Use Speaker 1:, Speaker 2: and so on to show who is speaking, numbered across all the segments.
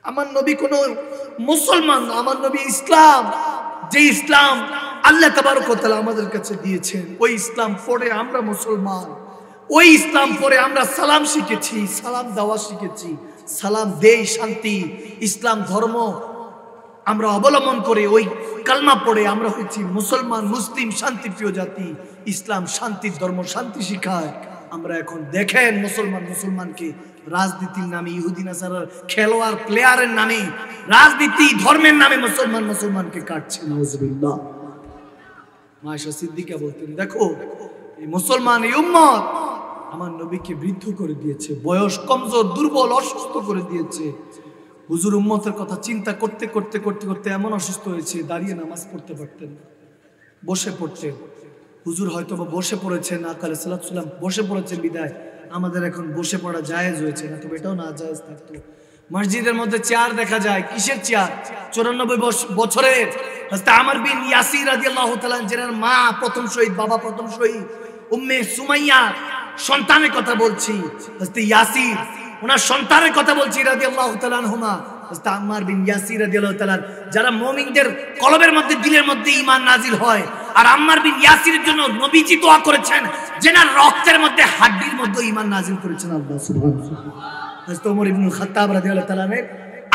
Speaker 1: আমার নবী কোন মুসলমান না, আমার নবী ইসলাম। যে ইসলাম আল্লাহ তাবারক ওয়া তাআলা আমাদের কাছে দিয়েছেন, ওই ইসলাম পড়ে আমরা মুসলমান। ওই ইসলাম পড়ে আমরা সালাম শিখেছি, সালাম দেওয়া শিখেছি, সালাম দেই শান্তি। ইসলাম ধর্ম আমরা অবলম্বন করে ওই কালমা পড়ে আমরা হয়েছি মুসলমান, মুসলিম, শান্তিপ্রিয় জাতি। ইসলাম শান্তির ধর্ম, শান্তি শিখায়। আমরা এখন দেখেন মুসলমানকে রাজনীতির নামে, ইহুদি নাসারার খেলোয়াড় প্লেয়ারের নামে, রাজনীতি ধর্মের নামে মুসলমানকে কাটছে। নাউজুবিল্লাহ। মায়েশা সিদ্দিকা বলতেন, দেখো এই মুসলমান, এই উম্মত আমার নবীকে বৃদ্ধ করে দিয়েছে, বয়স কমজোর, দুর্বল, অসুস্থ করে দিয়েছে। হুজুর উম্মতের কথা চিন্তা করতে করতে করতে করতে এমন অসুস্থ হয়েছে, দাঁড়িয়ে নামাজ পড়তে পারতেন না, বসে পড়তেন। হুজুর হয়তো বসে পড়েছেন, আকা আলাইহিস সালাম বসে পড়েছেন বিদায় আমাদের এখন বসে পড়া জায়েজ হয়েছে না, তবে এটাও না জায়েজ থাকতো। মসজিদের মধ্যে চেয়ার দেখা যায়, কিসের চেয়ার? 94 বছরের হযরত আমর বিন ইয়াসির রাদিয়াল্লাহু তাআলা, যার মা প্রথম শহীদ, বাবা প্রথম শহীদ, উম্মে সুমাইয়া সন্তানের কথা বলছি, হযরত ইয়াসির ওনার সন্তানের কথা বলছি রাদিয়াল্লাহু তাআলা আনহুমা। হযরত আম্মার বিন ইয়াসির রাদিয়াল্লাহু তাআলা, যারা মুমিনদের কলবের মধ্যে, দিলের মধ্যে ঈমান নাজিল হয়। আর আম্মার বিন ইয়াসিরের জন্য নবীজি দোয়া করেছেন, যেনার রক্তের মধ্যে, হাড্ডির মধ্যে ঈমান নাজিল করেছেন আল্লাহ সুবহানাহু। হযরত ওমর ইবনুল খাত্তাব রাদিয়াল্লাহু তাআলা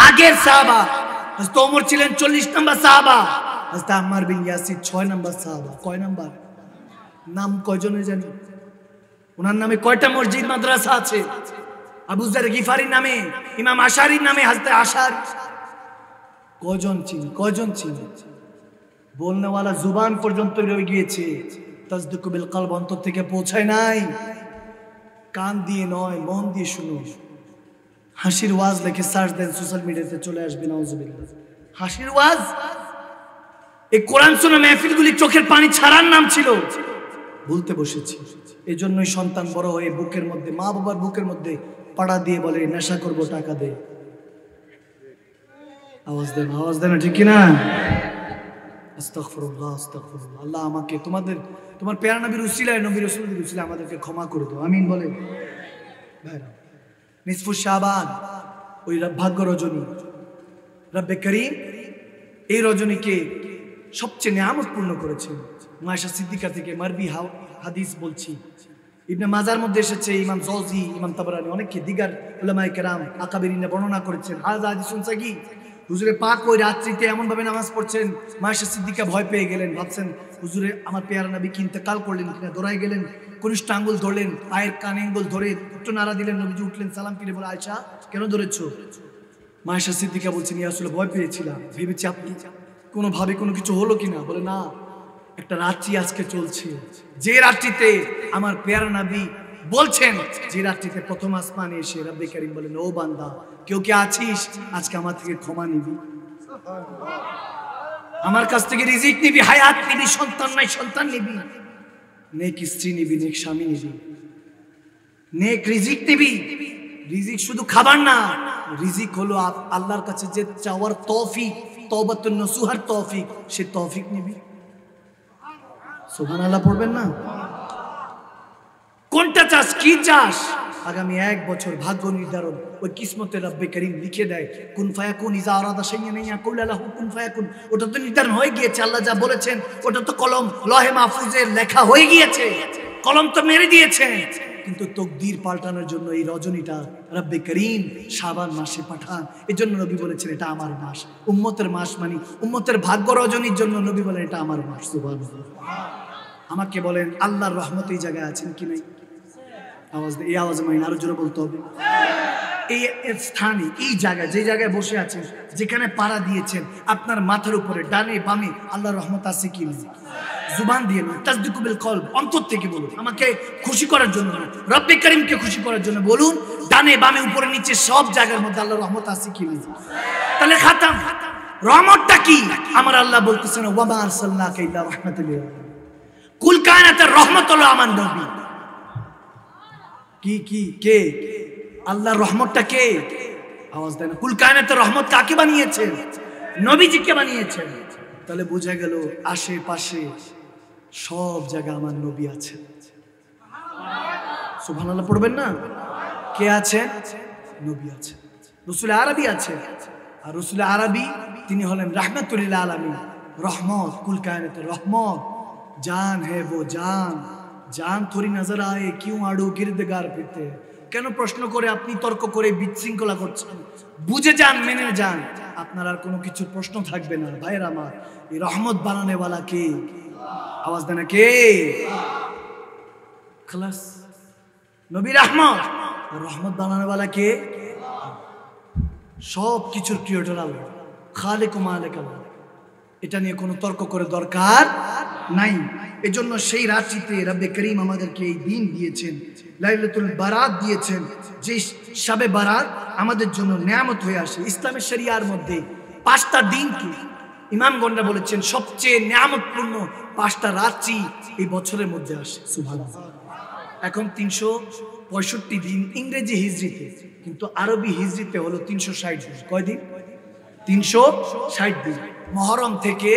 Speaker 1: আগের সাহাবা। হযরত ওমর ছিলেন 40 নম্বর সাহাবা, হযরত আম্মার বিন ইয়াসির 6 নম্বর সাহাবা। কয় নাম্বার? নাম কয়জনের জানি? ওনার নামে কয়টা মসজিদ মাদ্রাসা আছে? আবু যর গিফারির নামে, ইমাম আশারির নামে হযরত আশারি। কয়জন চিনি? বলনেওয়ালা জুবান পর্যন্ত রয়ে গিয়েছে, তাসদিকু বিল কলব অন্তর থেকে পৌঁছায় নাই। কান দিয়ে নয়, মন দিয়ে শুনো। হাসির ওয়াজ লিখে সার্চ দেন, সোশ্যাল মিডিয়াতে চলে আসবে। নাউজুবিল্লাহ। হাসির ওয়াজ, এই কোরআন শোনা মেহফিলগুলি চোখের পানি ছাড়ার নাম ছিল, ভুলতে বসেছি। এই জন্যই সন্তান বড় হয়ে বুকের মধ্যে, মা বাবার বুকের মধ্যে পাড়া দিয়ে বলে, নেশা করবো, টাকা দে। আওয়াজ দেন না, ঠিক কিনা? আস্তাগফিরুল্লাহ, আস্তাগফিরুল্লাহ। আল্লাহ আমাকে তোমার প্যারা নবীর উসিলায়, নবী রাসূলের উসিলায় আমাদেরকে ক্ষমা করে দাও, আমিন বলে। ভাইরা, নিসফু শাবান, ওই ভাগ্য রজনী, রব্বে করিম এই রজনীকে সবচেয়ে নিয়ামতপূর্ণ করেছেন। মায়েশা সিদ্দিকা থেকে মারবি হাদিস বলছি, ইবনে মাজার মধ্যে এসেছে, ইমাম জওজি, ইমাম তাবরানী, অনেকে দিগার উলামায়ে কেরাম আকাবিরিনে বর্ণনা করেছেন। হাযা হাদিসুন সাগী, হুজুরে পাক ওই রাত্রিতে এমন ভাবে নামাজ পড়ছেন, মায়েশা সিদ্দিকা ভয় পেয়ে গেলেন, ভাবছেন হুজুরে আমার পেয়ারা নবী কি ইন্তেকাল করলেন কিনা। দৌড়ায় গেলেন, কনিষ্ঠ আঙ্গুল ধরলেন, পায়ের কানে আঙ্গুল ধরে একটু নাড়া দিলেন। নবীজি উঠলেন, সালাম ফিরে বলে, আয়েশা কেন ধরেছো? মায়েশা সিদ্দিকা বলছেন, ইয়া রাসূলুল্লাহ ভয় পেয়েছিলাম, ভেবেছি আপনি কোনোভাবে কোনো কিছু হলো কিনা। বলে না, একটা রাত্রি আজকে চলছে, যে রাত্রিতে আমার পেয়ারা নবী বলছেন, যে রাত্রিতে প্রথম আসমানে এসে রব্বে কারীম বলেন, ও বান্দা কেউ কে আছিস, আজকে আমার থেকে ক্ষমা নিবি, আমার কাছ থেকে রিজিক নিবি, হায়াত নিবি, সন্তান নাই সন্তান নিবি, নেক স্ত্রী নিবি, নেক স্বামী নিবি, নেক রিজিক নিবি। রিজিক শুধু খাবার না, রিজিক হলো আল্লাহর কাছে যে চাওয়ার তৌফিক, তওবাতুন নসুহার তৌফিক, সে তৌফিক নিবি। সুবহানাল্লাহ পড়বেন না? কোনটা চাস, কি চাস? আগামী 1 বছর ভাগ্য নির্ধারণ ওই কিসমতে রব্বে করিম লিখে দেয়। কুন ফায়াকুন, ইজা আরাদা শাইআন ইয়াকুল লাহু কুন ফায়াকুন, ওটা তো নির্ধারণ হয়ে গিয়েছে। আল্লাহ যা বলেছেন ওটা তো কলম লহে মাহফুজে লেখা হয়ে গিয়েছে, কলম তো মেরে দিয়েছে। কিন্তু তকদির পাল্টানোর জন্য এই রজনীটা রব্বে করিম শাবান মাসে পাঠান। এজন্য নবী বলেছেন এটা আমার মাস, উম্মতের মাস, মানে উম্মতের ভাগ্য রজনীর জন্য নবী বলেন এটা আমার মাস। সুবহানাল্লাহ। আমাকে বলেন আল্লাহর রহমত এই জায়গায় আছেন কি নাই? আওয়াজ, এই আওয়াজে মাইন আরো জোরে বলতে হবে। এই স্থানে, এই জায়গায়, যে জায়গায় বসে আছেন, যেখানে পাড়া দিয়েছেন, আপনার মাথার উপরে ডানে বামে আল্লাহর রহমত আছে কি নেই? জুবান দিয়ে না, তাসদিকু বিল কলব, অন্তর থেকে বলুন। আমাকে খুশি করার জন্য না, রব্বে করিমকে খুশি করার জন্য বলুন। ডানে বামে উপরে নিচে সব জায়গার মধ্যে আল্লাহর রহমত আছে কি নেই? তাহলে খাতাম, রহমতটা কি? আমার আল্লাহ বলতেছেন, ওয়া মা আরসালনাকা ইল্লা রাহমাতাল লিল আলামিন, কুল কায়নাতের রহমত হলো আমার নবী। কে আল্লাহর রহমতটা কে? আওয়াজ দেন। কুল কায়নাতের রহমত কাকে বানিয়েছেন? নবীজিকে বানিয়েছেন। তাহলে বোঝা গেল আশেপাশে সব জায়গা আমার নবী আছেন। সুবহানাল্লাহ পড়বেন না? কে আছেন? নবী আছেন, রাসূল আরবি আছেন, আর রসুল আরবি তিনি হলেন রাহমাতুল আলামিন, রহমত, কুল কায়নাতের রহমত। জান है वो জান, জান थोड़ी नजर आए क्यों आड़ू गिरदगार फिरते। কেন প্রশ্ন করে আপনি তর্ক করে বিশৃঙ্খলা করছেন? বুঝে যান, মেনে যান, আপনার আর কোনো কিছু প্রশ্ন থাকবে না। ভাইয়ের আমার, এই রহমত বানানে वाला কে? আওয়াজ দেন কে? খালাস, নবী রহমত, রহমত বানানে वाला কে? সব কিছুর ক্রিয়েটর আল্লাহ, খালিক ও মালিক আল্লাহ। এটা নিয়ে কোনো তর্ক করে দরকার নাই। এজন্য সেই রাত্রিতে রব্বে করিম আমাদেরকে এই দিন দিয়েছেন, লাইলাতুল বারাত দিয়েছেন, যে শবে বারাত আমাদের জন্য নিয়ামত হয়ে আসে। ইসলামের শরিয়ার মধ্যে 5টা দিনকে ইমামগণরা বলেছেন সবচেয়ে নিয়ামতপূর্ণ 5টা রাত্রি এই বছরের মধ্যে আসে। সুবহানাল্লাহ। এখন 365 দিন ইংরেজি হিজরিতে, কিন্তু আরবি হিজরিতে হলো 360 দিন। কয় দিন? 360 দিন। মহরম থেকে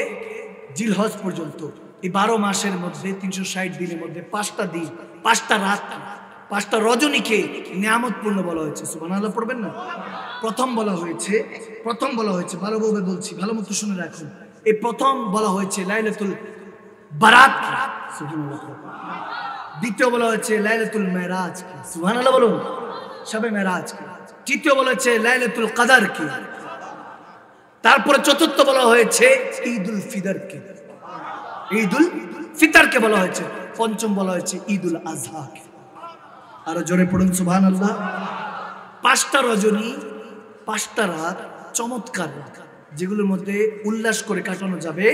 Speaker 1: জিলহজ পর্যন্ত এই 12 মাসের মধ্যে 360 দিনের মধ্যে 5টা দিন, 5টা রাত, 5টা রজনীকে নিয়ামতপূর্ণ বলা হয়েছে। সুবহানাল্লাহ পড়বেন না? প্রথম বলা হয়েছে ভালোভাবে বলছি, ভালো মতো শুনে রাখুন। এই প্রথম বলা হয়েছে লাইলাতুল বারাত, সুবহানাল্লাহ। দ্বিতীয় বলা হয়েছে লাইলাতুল মেরাজ, সুবহানাল্লাহ বলুন, শবে মেরাজ। তৃতীয় বলা হয়েছে লাইলাতুল কদর কি। তারপরে চতুর্থ বলা হয়েছে ঈদুল ফিতরকে, ঈদুল ফিতরকে বলা হয়েছে। পঞ্চম বলা হয়েছে ঈদুল আজহাকে। আরো জোরে পড়ুন সুবহানাল্লাহ। 5টা রজনী, 5টা রাত, চমৎকার রাত, যেগুলোর মধ্যে উল্লাস করে কাটানো যাবে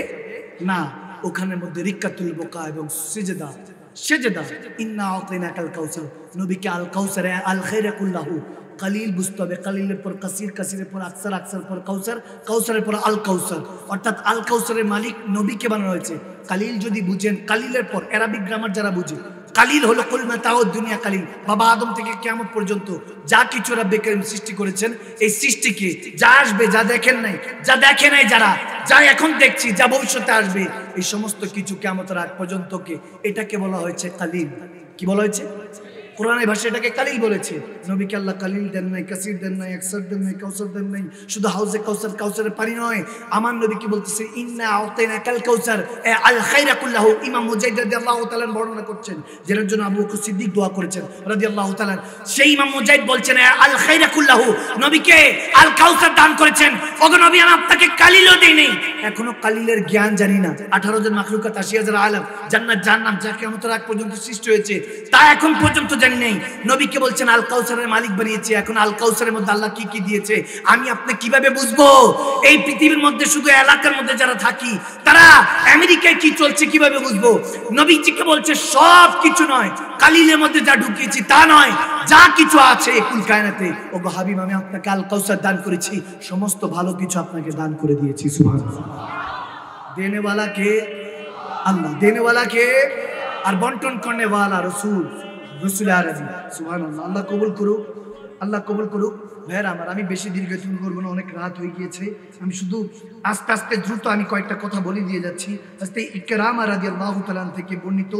Speaker 1: না। ওখানের মধ্যে রিক্কাতুল বুকা এবং সিজদা, ইন্না আতাইনাকাল কাউসার, নবীকে আল কাউসার, আল খায়রা কুল্লাহু। কালিল বুঝতে হবে, কালিলের পর কাসির, কাসিরের পর আকসার, আকসার পর কাউসার, কাউসারের পর আল কাউসার। অর্থাৎ আল কাউসারের মালিক নবীকে বানানো হয়েছে। কালিল যদি বুঝেন, কালিলের পর অ্যারাবিক গ্রামার যারা বুঝে, কালিল হলো কুল মাতাউ দুনিয়া কালিল। বাবা আদম থেকে কিয়ামত পর্যন্ত যা কিছু রব্বে করিম সৃষ্টি করেছেন, এই সৃষ্টিকে যা আসবে, যা দেখেন নাই, যা দেখে নাই যারা, যা এখন দেখছি, যা ভবিষ্যতে আসবে, এই সমস্ত কিছু কিয়ামতের আগ পর্যন্তকে এটাকে বলা হয়েছে কালিল। কি বলা হয়েছে? কোরআনের ভাষায় এটাকে কালিল বলেছে। নবীকে আল্লাহ কালিল দেন নাই, কাসির দেন নাই, আকসার দেন নাই, কাউসার দেন নাই। শুধু হাউজে কাউসার, কাউসারের পানি নয়, আমার নবীকে বলতেছে ইন্না আতাইনাকাল কাউসার আল খায়রা কুল্লাহু। ইমাম মুজাহিদ রাদিয়াল্লাহু তাআলা বর্ণনা করছেন, যার জন্য আবু বকর সিদ্দিক দোয়া করেছেন রাদিয়াল্লাহু তাআলা। সেই ইমাম মুজাহিদ বলছেন আল খায়রা কুল্লাহু, নবীকে আল কাউসার দান করেছেন। ওগো নবী, আমি আপনাকে কালিলও দেই নাই, এখনো কালিলের জ্ঞান জানি না। 18 জন মাখলুকাত, 80,000 আলাম, জান্নাত জাহান্নাম যা কিয়ামতের আগ পর্যন্ত সৃষ্টি হয়েছে, তা এখন পর্যন্ত জানি নাই। নবীকে বলছেন আল কাউসারের মালিক বানিয়েছে। এখন আল কাউসারের মধ্যে আল্লাহ কি কি দিয়েছে আমি আপনি কিভাবে বুঝবো? এই পৃথিবীর মধ্যে শুধু এলাকার মধ্যে যারা থাকি, তারা আমেরিকায় কি চলছে কিভাবে বুঝবো? নবীজিকে বলছে সব কিছু নয়, কালিলের মধ্যে যা ঢুকিয়েছি তা নয়, যা কিছু আছে কুল কায়নাতে। ওগো হাবিব, আমি আপনাকে আল কাউসার দান করেছি, সমস্ত ভালো কিছু আপনাকে দান করে দিয়েছি। সুবহানাল্লাহ। দেনে वाला কে? আল্লাহ। দেনে वाला কে? আর বন্টন করনে वाला রসুল, রসুল আরবি। সুবহানাল্লাহ। আল্লাহ কবুল করুক, আল্লাহ কবুল করুক। ভাইয়েরা আমার, আমি বেশি দীর্ঘায়িত করবো না, অনেক রাত হয়ে গিয়েছে। আমি শুধু আস্তে আস্তে দ্রুত আমি কয়েকটা কথা বলে দিয়ে যাচ্ছি। আস্তে ইকরামা রাদিয়াল্লাহু তাআলা থেকে বর্ণিত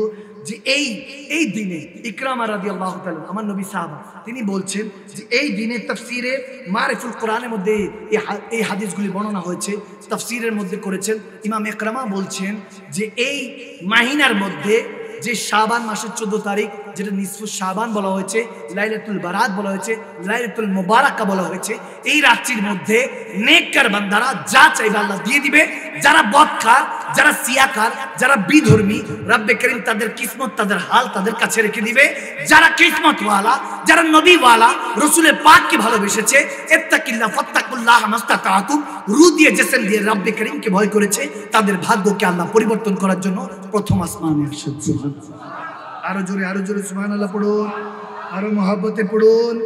Speaker 1: যে এই দিনে ইকরামা রাদিয়াল্লাহু তাআলা, আমার নবী সাহাবা, তিনি বলছেন যে এই দিনে তাফসিরে মারিফুল কোরআনের মধ্যে এই হাদিসগুলি বর্ণনা হয়েছে। তাফসিরের মধ্যে করেছেন ইমাম ইকরামা, বলছেন যে এই মাহিনার মধ্যে যে শাবান মাসের 14 তারিখ, যেটা নিসফু শাবান বলা হয়েছে, লাইলাতুল বারাত বলা হয়েছে, লাইলাতুল মুবারাকা বলা হয়েছে, এই রাত্রির মধ্যে নেককার বান্দারা যা চাইবে আল্লাহ দিয়ে দিবে। যারা বদকার, যারা সিয়াকার, যারা বিধর্মী, রব্বে করিম তাদের কিসমত, তাদের হাল তাদের কাছে রেখে দিবে। যারা কিসমত ওয়ালা, যারা নবী ওয়ালা, রসুলের পাককে ভালোবেসেছে, ইত্তাকিল্লাহ ফাত্তাকুল্লাহ মাস্তাতাতুম, রু দিয়ে জিসম দিয়ে রব্বে করিমকে ভয় করেছে, তাদের ভাগ্যকে আল্লাহ পরিবর্তন করার জন্য প্রথম আসমানে আসেন। আরো জোরে সুবহানাল্লাহ পড়ুন, আরো মহব্বতে পড়ুন।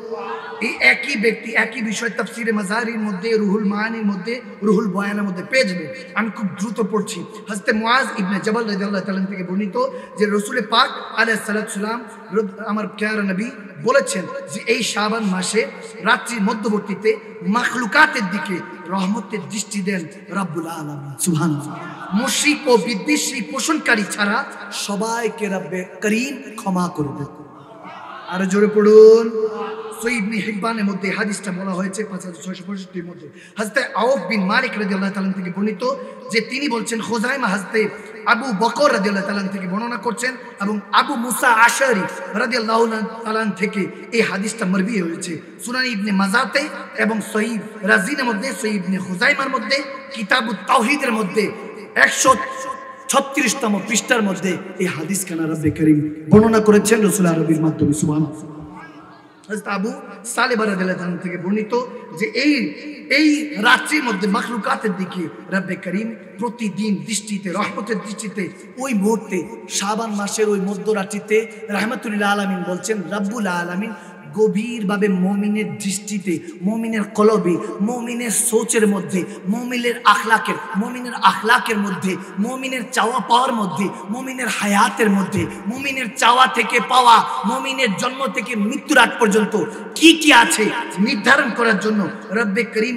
Speaker 1: এই একই ব্যক্তি একই বিষয় তাফসিরে মাজারির মধ্যে, রুহুল মাআনির মধ্যে, রুহুল বয়ানের মধ্যে পেয়ে যাবে। আমি খুব দ্রুত পড়ছি। হযরত মুআজ ইবনে জাবাল রাদিয়াল্লাহু তাআলা থেকে বর্ণিত যে রাসূল পাক আলাইহিস সালাতু সালাম, আমার প্যারা নবী বলেছেন যে এই শাবান মাসে রাত্রির মধ্যবর্তীতে মাখলুকাতের দিকে রহমতের দৃষ্টি দেন রব্বুল আলামিন। সুবহানাল্লাহ। মুশরিক ও বিদ্বেষী পোষণকারী ছাড়া সবাইকে রব্বে করিম ক্ষমা করে দেন। আরো জোরে পড়ুন সহিহ ইবনে হিব্বানের মধ্যে হাদিসটা বলা হয়েছে 5665 এর মধ্যে হযরত আউফ বিন মালিক রাদিয়াল্লাহু তাআলা থেকে বর্ণিত যে তিনি বলছেন খুজাইমা হযরত আবু বকর রাদিয়াল্লাহু তাআলা থেকে বর্ণনা করছেন এবং আবু মুসা আশআরী রাদিয়াল্লাহু তাআলা থেকে এই হাদিসটা মারবি হয়েছে সুনান ইবনে মাজাতে এবং সহিহ রাজিনের মধ্যে সহিহ ইবনে খুজাইমার মধ্যে কিতাবুত তাওহীদের মধ্যে 136তম পৃষ্ঠার মধ্যে এই হাদিস খানা রব্বে করিম বর্ণনা করেছেন রাসূল আরবির মাধ্যমে সুবহানাল্লাহ। হযরত আবু সালেহ রাদিয়াল্লাহু তাআলা থেকে বর্ণিত যে এই রাত্রির মধ্যে মাখলুকাতের দিকে রব্বে করিম প্রতিদিন দৃষ্টিতে রহমতের দৃষ্টিতে ওই মুহূর্তে শাবান মাসের ওই মধ্যরাত্রিতে রাহমাতুল আলামিন বলছেন রব্বুল আলামিন গভীরভাবে মুমিনের দৃষ্টিতে মুমিনের কলবে মুমিনের সোচের মধ্যে মুমিনের আখলাকের মধ্যে মুমিনের চাওয়া পাওয়ার মধ্যে মুমিনের হায়াতের মধ্যে মুমিনের চাওয়া থেকে পাওয়া মুমিনের জন্ম থেকে মৃত্যুর আগ পর্যন্ত কি কি আছে নির্ধারণ করার জন্য রব্বে করিম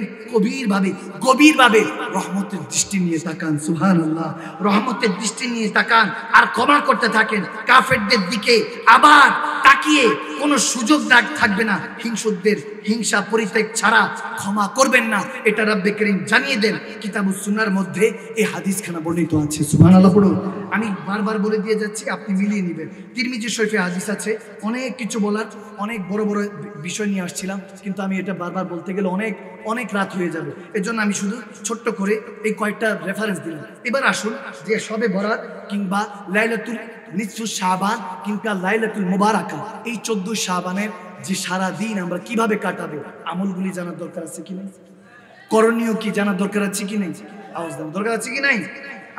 Speaker 1: গভীরভাবে রহমতের দৃষ্টি নিয়ে তাকান সুবহানাল্লাহ রহমতের দৃষ্টি নিয়ে তাকান আর ক্ষমা করতে থাকেন কাফেরদের দিকে আবার তাকিয়ে কোনো সুযোগ থাকবে না হিংসুকদের হিংসা পরিত্যাগ ছাড়া ক্ষমা করবেন না এটা রব্বে করিম জানিয়ে দেন কিতাবুস সুন্নাহর মধ্যে এই হাদিসখানা বর্ণিত আছে সুবহানাল্লাহ পড়ুন আমি বারবার বলে দিয়ে যাচ্ছি আপনি মিলিয়ে নেবেন তিরমিজি শরীফে হাদিস আছে অনেক কিছু বলার অনেক বড় বড় বিষয় নিয়ে আসছিলাম কিন্তু আমি এটা বারবার বলতে গেলে অনেক রাত হয়ে যাবে এজন্য আমি শুধু ছোট্ট করে এই কয়েকটা রেফারেন্স দিলাম এবার আসুন যে শবে বরাত কিংবা লাইলাতুল নিসফু শাবান কিংবা লাইলাতুল মুবারাকা এই 14 শাবানের যে সারা দিন আমরা কিভাবে কাটাবো আমলগুলি জানার দরকার আছে কি নাই করণীয় কি জানার দরকার আছে কি নাই আওয়াজ দেন দরকার আছে কি নাই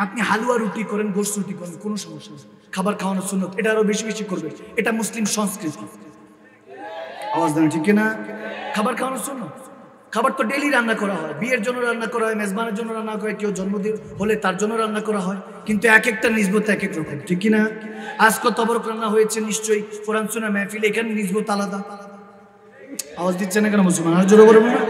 Speaker 1: আপনি হালুয়া রুটি করেন গোশত রুটি করেন কোনো সমস্যা নেই খাবার খাওয়ানো সুন্নাত এটা আরো বেশি বেশি করবে এটা মুসলিম সংস্কৃতি আওয়াজ দেন ঠিক না খাবার খাওয়ানো সুন্নাত খাবার তো ডেইলি রান্না করা হয় বিয়ের জন্য রান্না করা হয় মেজবানের জন্য রান্না করা হয় কেউ জন্মদিন হলে তার জন্য রান্না করা হয় কিন্তু এক একটা নিসবত এক এক রকম ঠিক কি না আজকে তবরক রান্না হয়েছে নিশ্চয়ই কোরআন শোনা মাহফিল এখানে নিসবত আলাদা আওয়াজ দিচ্ছে না কেন মুসলমান আর জোরে বলবো না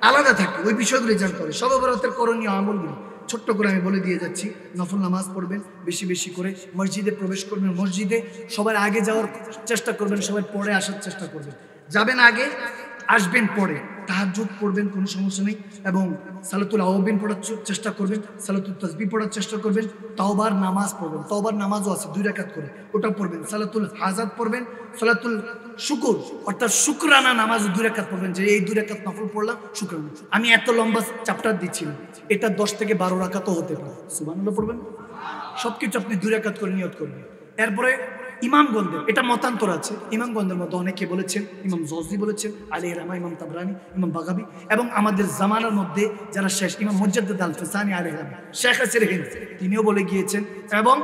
Speaker 1: আলাদা থাকে ওই বিষয়গুলি জানতে হবে শবে বরাতের করণীয় আমলগুলি ছোট্ট করে আমি বলে দিয়ে যাচ্ছি নফল নামাজ পড়বেন বেশি বেশি করে মসজিদে প্রবেশ করবেন মসজিদে সবার আগে যাওয়ার চেষ্টা করবেন সবাই পরে আসার চেষ্টা করবেন যাবেন আগে আসবেন পরে তাহাজ্জুদ পড়বেন কোনো সমস্যা নেই এবং সালাতুল আওয়াবিন পড়ার চেষ্টা করবেন সালাতুল তাসবিহ পড়ার চেষ্টা করবেন তাওবার নামাজ পড়বেন তাওবার নামাজও আছে 2 রাকাত করে ওটা পড়বেন সালাতুল হাজাত পড়বেন সালাতুল শুকর অর্থাৎ শুকরানা নামাজ 2 রাকাত পড়বেন যে এই 2 রাকাত নফল পড়লাম শুকরানা আমি এত লম্বা চ্যাপ্টার দিচ্ছি না এটা 10 থেকে 12 রাকাতও হতে পারে সুবহানাল্লাহ পড়বেন সবকিছু আপনি 2 রাকাত করে নিয়ত করবেন এরপরে ইমামগণদের এটা মতান্তর আছে ইমামগণদের মধ্যে অনেকে বলেছেন ইমাম জৌজি বলেছেন আলাইহির রহমা ইমাম তাবরানি ইমাম বাগাবি এবং আমাদের জামানার মধ্যে যারা শেষ ইমাম মুজাদ্দিদ আল ফিসানি আলাইহির রহমা শেখ আসির হিন্দ তিনিও বলে গিয়েছেন এবং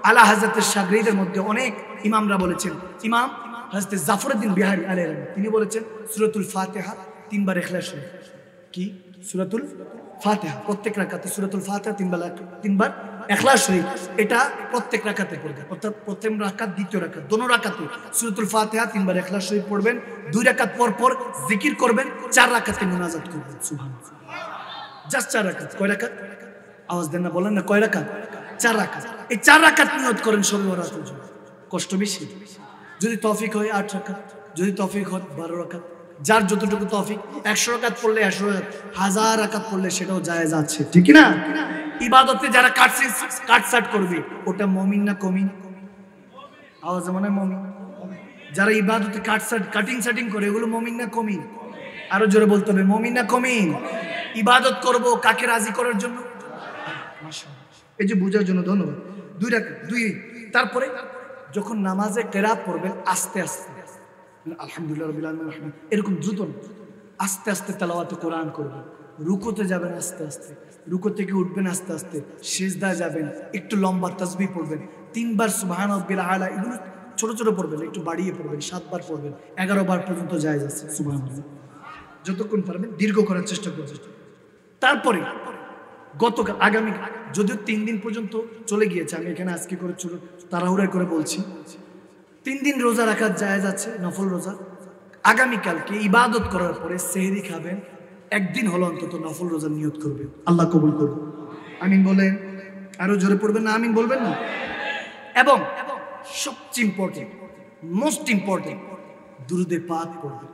Speaker 1: আলা হযরতের শাগরিদের মধ্যে অনেক ইমামরা বলেছেন ইমাম হযরত জাফরউদ্দিন বিহারী আলাইহির রহমা তিনি বলেছেন সূরাতুল ফাতিহা 3 বার ইখলাস কি সূরাতুল ফাতিহা প্রত্যেক রাকাতে সূরাতুল ফাতিহা 3 বার ইখলাস শরীফ এটা প্রত্যেক রাকাতে পড়বেন অর্থাৎ প্রথম রাকাত দ্বিতীয় রাকাত দোনো রাকাতে সূরাতুল ফাতিহা 3 বার ইখলাস শরীফ পড়বেন 2 রাকাত পর পর জিকির করবেন 4 রাকাতে মুনাজাত করবেন সুবহানাল্লাহ জাস্ট 4 রাকাত কয় রাকাত আওয়াজ দেন না বলেন না কয় রাকাত 4 রাকাত এই 4 রাকাত নিয়ত করেন শবে বরাতের জন্য কষ্ট বেশি যদি তৌফিক হয় 8 রাকাত যদি তৌফিক হয় 12 রাকাত যার যতটুকু তৌফিক 100 রাকাত পড়লে 100 রাকাত 1000 রাকাত পড়লে সেটাও জায়েজ আছে ঠিক না ইবাদতে যারা কাটসাট করবে ওটা মুমিন না কমিন আওয়াজ মানে মুমিন যারা ইবাদতে কাটিং করে এগুলো মুমিন না কমিন আরো জোরে বলতে হবে মুমিন না কমিন ইবাদত করব কাকে রাজি করার জন্য মাশাআল্লাহ এই যে বোঝার জন্য ধন্যবাদ 2 রাকাত 2 তারপরে যখন নামাজে কিরাত পড়বেন আস্তে আস্তে আলহামদুলিল্লাহ রাব্বিল আলামিন এরকম দ্রুত আস্তে আস্তে তেলাওয়াতে কোরআন করবেন রুকুতে যাবেন আস্তে আস্তে রুকু থেকে উঠবেন আস্তে আস্তে সিজদায় যাবেন একটু লম্বা তাসবিহ পড়বেন 3 বার সুবহান রাব্বিল আলা এগুলো ছোট ছোট পড়বেন একটু বাড়িয়ে পড়বেন 7 বার পড়বেন 11 বার পর্যন্ত জায়েজ আছে সুবহানাল্লাহ যতক্ষণ পারবেন দীর্ঘ করার চেষ্টা করবেন তারপরে গতকাল আগামী যদিও 3 দিন পর্যন্ত চলে গিয়েছে আমি এখানে আজকে করে তাড়াহুড়া করে বলছি 3 দিন রোজা রাখা জায়েজ আছে নফল রোজা আগামীকালকে ইবাদত করার পরে সেহরি খাবেন একদিন হলো অন্তত নফল রোজা নিয়ত করবেন আল্লাহ কবুল করুন আমিন বলেন আরো জোরে পড়বেন না আমিন বলবেন না এবং সবচেয়ে ইম্পর্টেন্ট মোস্ট ইম্পর্টেন্ট দুরুদে পাক পড়বেন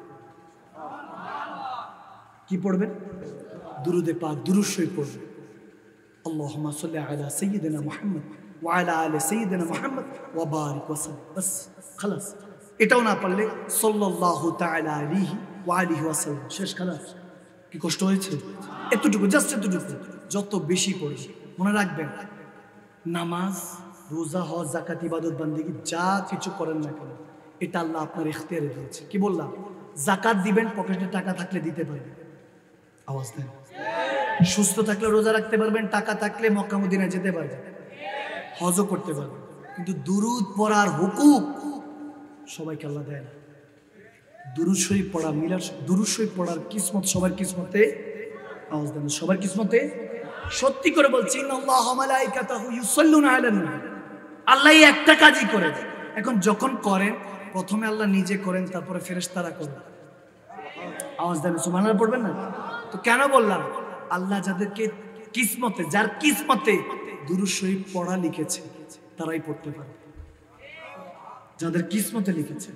Speaker 1: কি পড়বেন? দুরুদে পাক, দুরূদ শরীফ পড়বেন। আল্লাহুম্মা সাল্লি আলা সাইয়্যিদিনা মুহাম্মদ ওয়া আলা আলি সাইয়্যিদিনা মুহাম্মদ ওয়া বারিক ওয়া সাল্লিম। বাস খালাস। এটাও না পারলে সাল্লাল্লাহু তাআলা আলাইহি ওয়া আলিহি ওয়া সাল্লাম, শেষ। খালাস। কি কষ্ট হয়েছে? এতটুকু, জাস্ট এতটুকু। যত বেশি পড়বে, মনে রাখবেন, নামাজ, রোজা, হজ, যাকাত, ইবাদত, বান্দেগী যা কিছু করেন না কেন, এটা আল্লাহ আপনার ইখতিয়ারে দিয়েছে। কি বললাম? যাকাত দিবেন, পকেটে টাকা থাকলে দিতে পারবেন। আওয়াজ দেন। সুস্থ থাকলে রোজা রাখতে পারবেন, টাকা থাকলে মক্কা মদিনায় যেতে পারবেন, হজও করতে পারবেন। কিন্তু দুরুদ পড়ার হুকুম সবাইকে আল্লাহ দেয় না। দুরুদ শরীফ পড়া, মিলাদ, দুরুদ শরীফ পড়ার কিসমত সবার কিসমতে, আওয়াজ দেন, সবার কিসমতে। সত্যি করে বলছি, ইন্নাল্লাহা ওয়া মালাইকাতাহু ইউসাল্লুনা আলান নবী। আল্লাহ একটা কাজই করে। এখন যখন করেন, প্রথমে আল্লাহ নিজে করেন, তারপরে ফেরেশতারা করেন। আওয়াজ দেন, সুবহানাল্লাহ পড়বেন না? তো কেন বললাম? আল্লাহ যাদেরকে কিসমতে, যার কিসমতে দুরূদ শরীফ পড়া লিখেছে, তারাই পড়তে পারে। যাদের কিসমতে লিখেছে,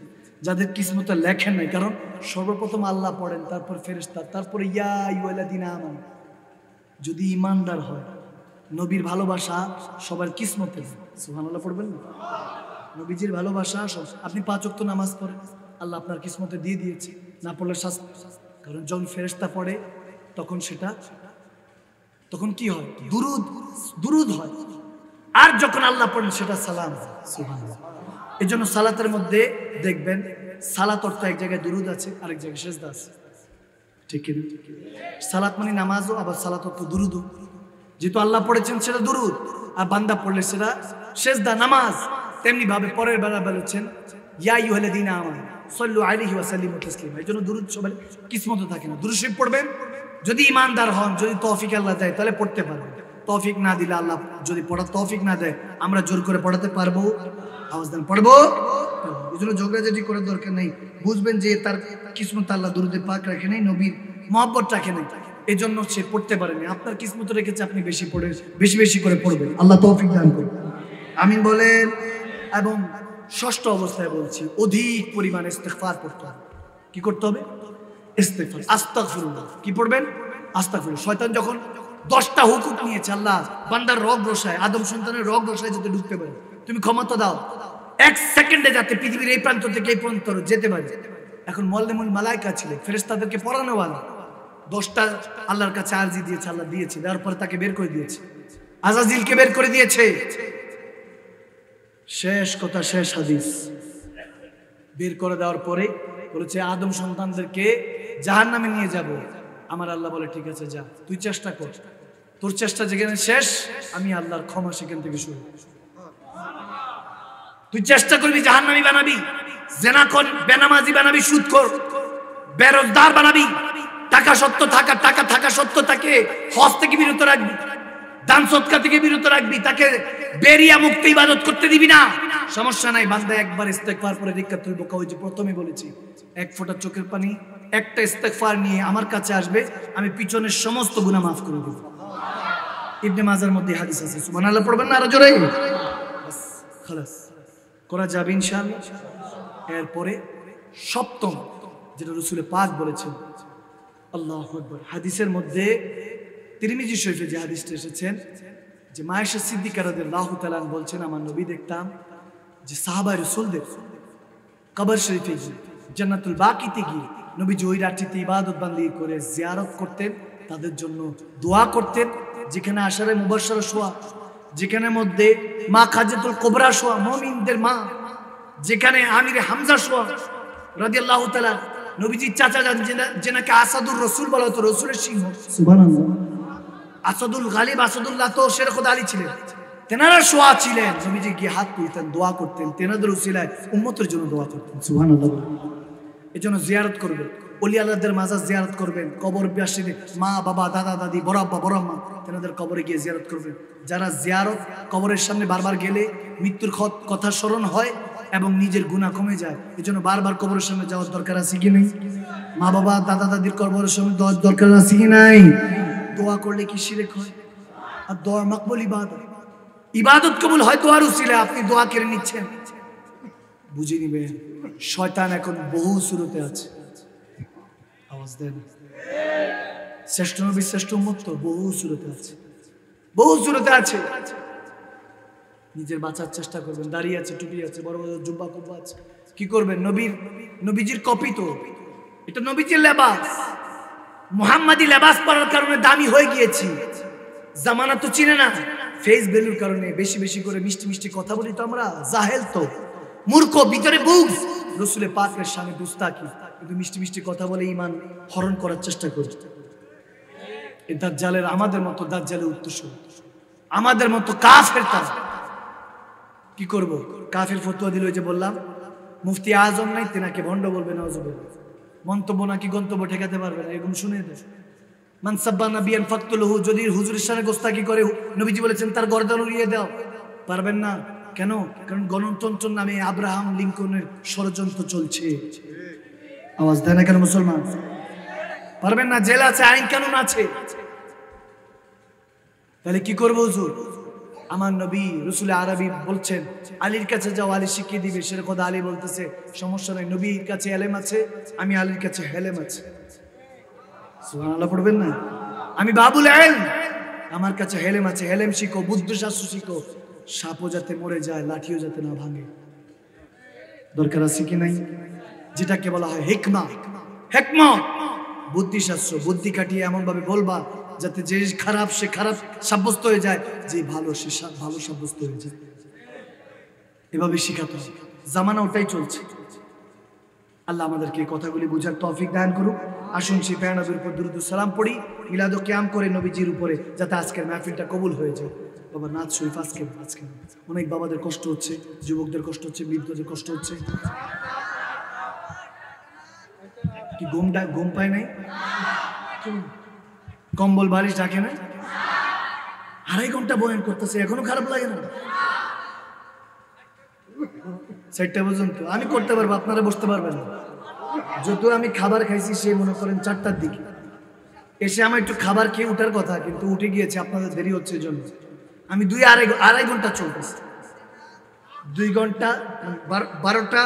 Speaker 1: যাদের কিসমতে লেখেন নাই, কারণ সর্বপ্রথম আল্লাহ পড়েন, তারপর ফেরেশতা, তারপরে ইয়া আইয়ুহাল্লাযীনা আমানু। যদি ইমানদার হয়, নবীর ভালোবাসা সবার কিসমতে। সুবহানাল্লাহ পড়বেন না? নবীজির ভালোবাসা সব। আপনি 5 ওয়াক্ত নামাজ পড়েন, আল্লাহ আপনার কিসমতে দিয়ে দিয়েছে। না পড়লে শাস্তি। কারণ যখন ফেরেশতা পড়ে, তখন সেটা, তখন কি হয়? দুরুদ হয়। আর যখন আল্লাহ পড়েন, সেটা সালাম। সুবহানাল্লাহ। এই জন্য সালাতের মধ্যে দেখবেন, সালাত অর্থ এক জায়গায় দুরুদ আছে, আরেক জায়গায় সেজদা আছে। ঠিক কি? সালাত মানে নামাজও, আবার সালাত অর্থ দুরুদও। যেহেতু আল্লাহ পড়েছেন সেটা দুরুদ, আর বান্দা পড়লে সেটা সেজদা, নামাজ। তেমনি ভাবে পরের বেলা বলেছেন, ইয়া আইয়ুহাল্লাযীনা আমানু সাল্লু আলাইহি ওয়া সাল্লিমু তাসলিমা। এই জন্য দুরুদ সবার কিসমতে থাকে না। দুরুদ শরীফ পড়বেন, যদি ইমানদার হন, যদি তৌফিক আল্লাহ দেয়, তাহলে পড়তে পারবেন। তৌফিক না দিলে, আল্লাহ যদি পড়ার তৌফিক না দেয়, আমরা জোর করে পড়াতে পারবো? আওয়াজ দেন, পারবো? এই জন্য ঝগড়াঝাটি করার দরকার নেই। বুঝবেন যে তার কিসমত আল্লাহ দুরুদে পাক রাখে নাই, নবীর মহব্বত রাখে নাই, এই জন্য সে পড়তে পারেনি। আপনার কিসমত রেখেছে, আপনি বেশি পড়ে, বেশি বেশি করে পড়বেন। আল্লাহ তৌফিক দান করুন, আমিন বলেন। এবং ষষ্ঠ অবস্থায় বলছি, অধিক পরিমাণে ইস্তেগফার পড়তে হবে। কি করতে হবে? ইস্তেগফার, আস্তাগফিরুল্লাহ। কি পড়বেন? আস্তাগফিরুল্লাহ। শয়তান যখন 10টা হুকুম নিয়েছে, আল্লাহ বান্দার রগ রসায়, আদম সন্তানের রগ রসায় যাতে ঢুকতে পারে, তুমি ক্ষমতা দাও 1 সেকেন্ডে যাতে পৃথিবীর এই প্রান্ত থেকে এই প্রান্ত যেতে পারে। এখন মুআল্লিমুল মালায়েকা ছিলেন, ফেরেশতাদেরকে পড়ানোওয়ালা। 10টা আল্লাহর কাছে আরজি দিয়েছে, আল্লাহ দিয়েছে, দেওয়ার পরে তাকে বের করে দিয়েছে, আজাজিলকে বের করে দিয়েছে। শেষ কথা, শেষ হাদিস। বের করে দেওয়ার পরে বলেছে, আদম সন্তানদেরকে জাহান্নামে নিয়ে যাব। আমার আল্লাহ বলে, ঠিক আছে, যা, তুই চেষ্টা কর, তোর চেষ্টা যেখানে শেষ, আমি আল্লাহর ক্ষমা সেখান থেকে শুরু। তুই চেষ্টা করবি জাহান্নামী বানাবি, জেনা কর, বেনামাজি বানাবি, সুদ কর, বেরোজগার বানাবি, টাকা সত্য থাকা, টাকা থাকা সত্য তাকে হজ থেকে বিরত রাখবি, দান সদকা থেকে বিরত রাখবি, তাকে বেরিয়া মুক্ত ইবাদত করতে দিবি না। সমস্যা নাই, বান্দা একবার ইস্তেগফার পরে রিক্কা তুই বোকা। ওই যে প্রথমে বলেছি, 1 ফোঁটা চোখের পানি, একটা ইস্তেগফার নিয়ে আমার কাছে আসবে, আমি পিছনের সমস্ত গুনাহ মাফ করে দেব। ইবনে মাজার মধ্যে হাদিস আছে। সুবহানাল্লাহ পড়বেন না আরো জোরে? বাস খালাস, করা যাবে ইনশাআল্লাহ। এরপরে সপ্তম, যেটা রাসূল পাক বলেছেন, আল্লাহু আকবার। হাদিসের মধ্যে তিরমিজি শরীফে যে হাদিসটা এসেছেন, যে মা আয়েশা সিদ্দিকা রাদিয়াল্লাহু তাআলা বলছেন, আমার নবী দেখতাম যে সাহাবা রাসূলদের কবর শরীফে গিয়ে, জান্নাতুল বাকিতে গিয়ে নবীজি ওই রাত্রিতে ইবাদত বান্দেগী করে জিয়ারত করতেন, তাদের জন্য দোয়া করতেন। যেখানে আশারে মুবাশশারা শোয়া, যেখানে মধ্যে মা খাদিজাতুল কুবরা শোয়া, মুমিনদের মা, যেখানে আমিরে হামজা শোয়া রাদিয়াল্লাহু তাআলা, নবীজির চাচা যান, যেনাকে আসাদুর রাসূল বলা হতো, রাসূলের সিংহ। সুবহানাল্লাহ। আসাদুল গালিব, আসাদুল্লাহ তো শের খোদা আলী ছিলেন, তেনারা শোয়া ছিলেন। নবীজি গিয়ে হাত তুলতেন, দোয়া করতেন, তেনাদের উসিলায় উম্মতের জন্য দোয়া করতেন। সুবহানাল্লাহ। এই জন্য জিয়ারত করবেন, ওলি আল্লাহদের মাজার জিয়ারত করবেন, কবর বাসীদের মা বাবা দাদা দাদি বড় আব্বা বড় আম্মা, তেনাদের কবরে গিয়ে জিয়ারত করবেন। যারা জিয়ারত কবরের সামনে বারবার গেলে মৃত্যুর কথা স্মরণ হয় এবং নিজের গুনাহ কমে যায়, এই জন্য বারবার কবরের সামনে যাওয়ার দরকার আছে কি নেই? মা বাবা দাদা দাদির কবরের সামনে যাওয়ার দরকার আছে কি নাই? দোয়া করলে কি শিরক হয়? আর দোয়া মাকবুল ইবাদত, ইবাদত কবুল হয় দোয়ার উসিলায়। আপনি দোয়া করে নিচ্ছেন, বুঝে নিবেন শয়তান এখন বহু সুরতে আছে। আওয়াজ দেন, শ্রেষ্ঠ নবী শ্রেষ্ঠ উম্মত তো বহু সুরতে আছে, বহু সুরতে আছে। নিজের বাঁচার চেষ্টা করবেন। দাঁড়িয়ে আছে, টুপি আছে, বড় বড় জুব্বা কুব্বা আছে, কি করবেন? নবীজির কপি তো এটা, নবীজির লেবাস। মুহাম্মাদি লেবাস পরার কারণে দামি হয়ে গিয়েছি। জামানা তো চিনে না, ফেস ভ্যালুর কারণে বেশি বেশি করে মিষ্টি মিষ্টি কথা বলি তো আমরা। জাহেল তো, মূর্খ, ভিতরে বুঝ। রসুলে পাকের সামনে দুস্তাকি, কিন্তু মিষ্টি মিষ্টি কথা বলে ইমান হরণ করার চেষ্টা করি। এই দাজ্জালের, আমাদের মতো দাজ্জালের উত্তরসূরি, আমাদের মতো কাফের। তারা কি করব? কাফের ফতোয়া দিল, যে বললাম মুফতি আজম নাই, তেনাকে ভণ্ড বলবে না, মন্তব্য নাকি গন্তব্য ঠেকাতে পারবে না, এরকম শুনে দেয়। মান সাব্বা নাবিয়ান ফাকতুলহু, যদি হুজুরের সামনে গোস্তাকি করে, নবীজি বলেছেন তার গর্দান উড়িয়ে দাও। পারবেন না। কেন? কারণ গণতন্ত্র নামে আব্রাহাম লিঙ্কনের ষড়যন্ত্র চলছে। আওয়াজ দেয় না কেন মুসলমান? পারবেন না। জেল আছে, আইন কানুন আছে। তাহলে কি করবো হুজুর? আমার নবী রসুল আরবি বলছেন, আলীর কাছে যাও, আলী শিখিয়ে দিবে। সেটা কথা আলী বলতেছে, সমস্যা নাই, নবীর কাছে এলেম আছে, আমি আলীর কাছে হেলেম আছে। সুবহানাল্লাহ পড়বেন না? আমি বাবুল ইলম, আমার কাছে হেলেম আছে। হেলেম শিখো, বুদ্ধশাস্ত্র শিখো, সাপও যাতে মরে যায়, লাঠিও যাতে না ভাঙে। দরকার আছে কি নাই? যেটাকে বলা হয় হিকমা, হিকমত, বুদ্ধিশাস্ত্র। বুদ্ধি কাটিয়ে এমন ভাবে বলবা যাতে যে খারাপ সে খারাপ সাব্যস্ত হয়ে যায়, যে ভালো সে ভালো সাব্যস্ত হয়ে যায়। এভাবে শিখাতে হবে। জামানা ওটাই চলছে। আল্লাহ আমাদেরকে এই কথাগুলি বুঝার তৌফিক দান করুক। আসুন সেই প্যারা নবীর উপর দুরূদ ও সালাম পড়ি, মিলাদ ও কিয়াম করে নবীজির উপরে, যাতে আজকের মাহফিলটা কবুল হয়ে যায়। বাবা নাথ শরীফ আজকে অনেক বাবাদের কষ্ট হচ্ছে, যুবকদের কষ্ট হচ্ছে, বৃদ্ধদের কষ্ট হচ্ছে। কি ঘুম পায় নাই? কম্বল বালিশ ডাকে না? 2.5 ঘন্টা বয়ান করতেছে, এখনো খারাপ লাগে না? 4টা পর্যন্ত আমি করতে পারবো, আপনারা বসতে পারবেন না। যত আমি খাবার খাইছি, সে মনে করেন 4টার দিকে এসে আমার একটু খাবার খেয়ে উঠার কথা, কিন্তু উঠে গিয়েছে, আপনাদের দেরি হচ্ছে এই জন্য। আমি 2-2.5 ঘন্টা চলতেছে। 2 ঘন্টা 12টা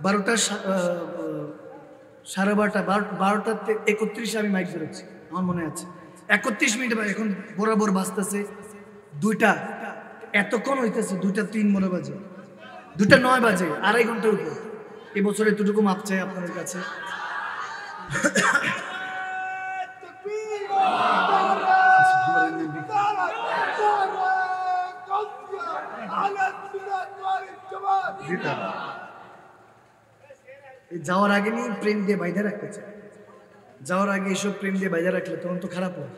Speaker 1: 12:30 আমি মাইক ধরেছি, আমার মনে আছে। 31 মিনিট, এখন বরাবর বাজতেছে 2টা, এতক্ষণ হইতেছে 2টা 3 মনে বাজে, 2টা 9 বাজে, 2.5 ঘন্টা উঠবো। এবছর এতটুকু মাপ চাই আপনাদের কাছে। যাওয়ার আগে নিয়ে প্রেম দিয়ে বাইরে রাখতে চাই। যাওয়ার আগে এসব প্রেম দিয়ে বাইরে রাখলে তখন তো খারাপ হয়।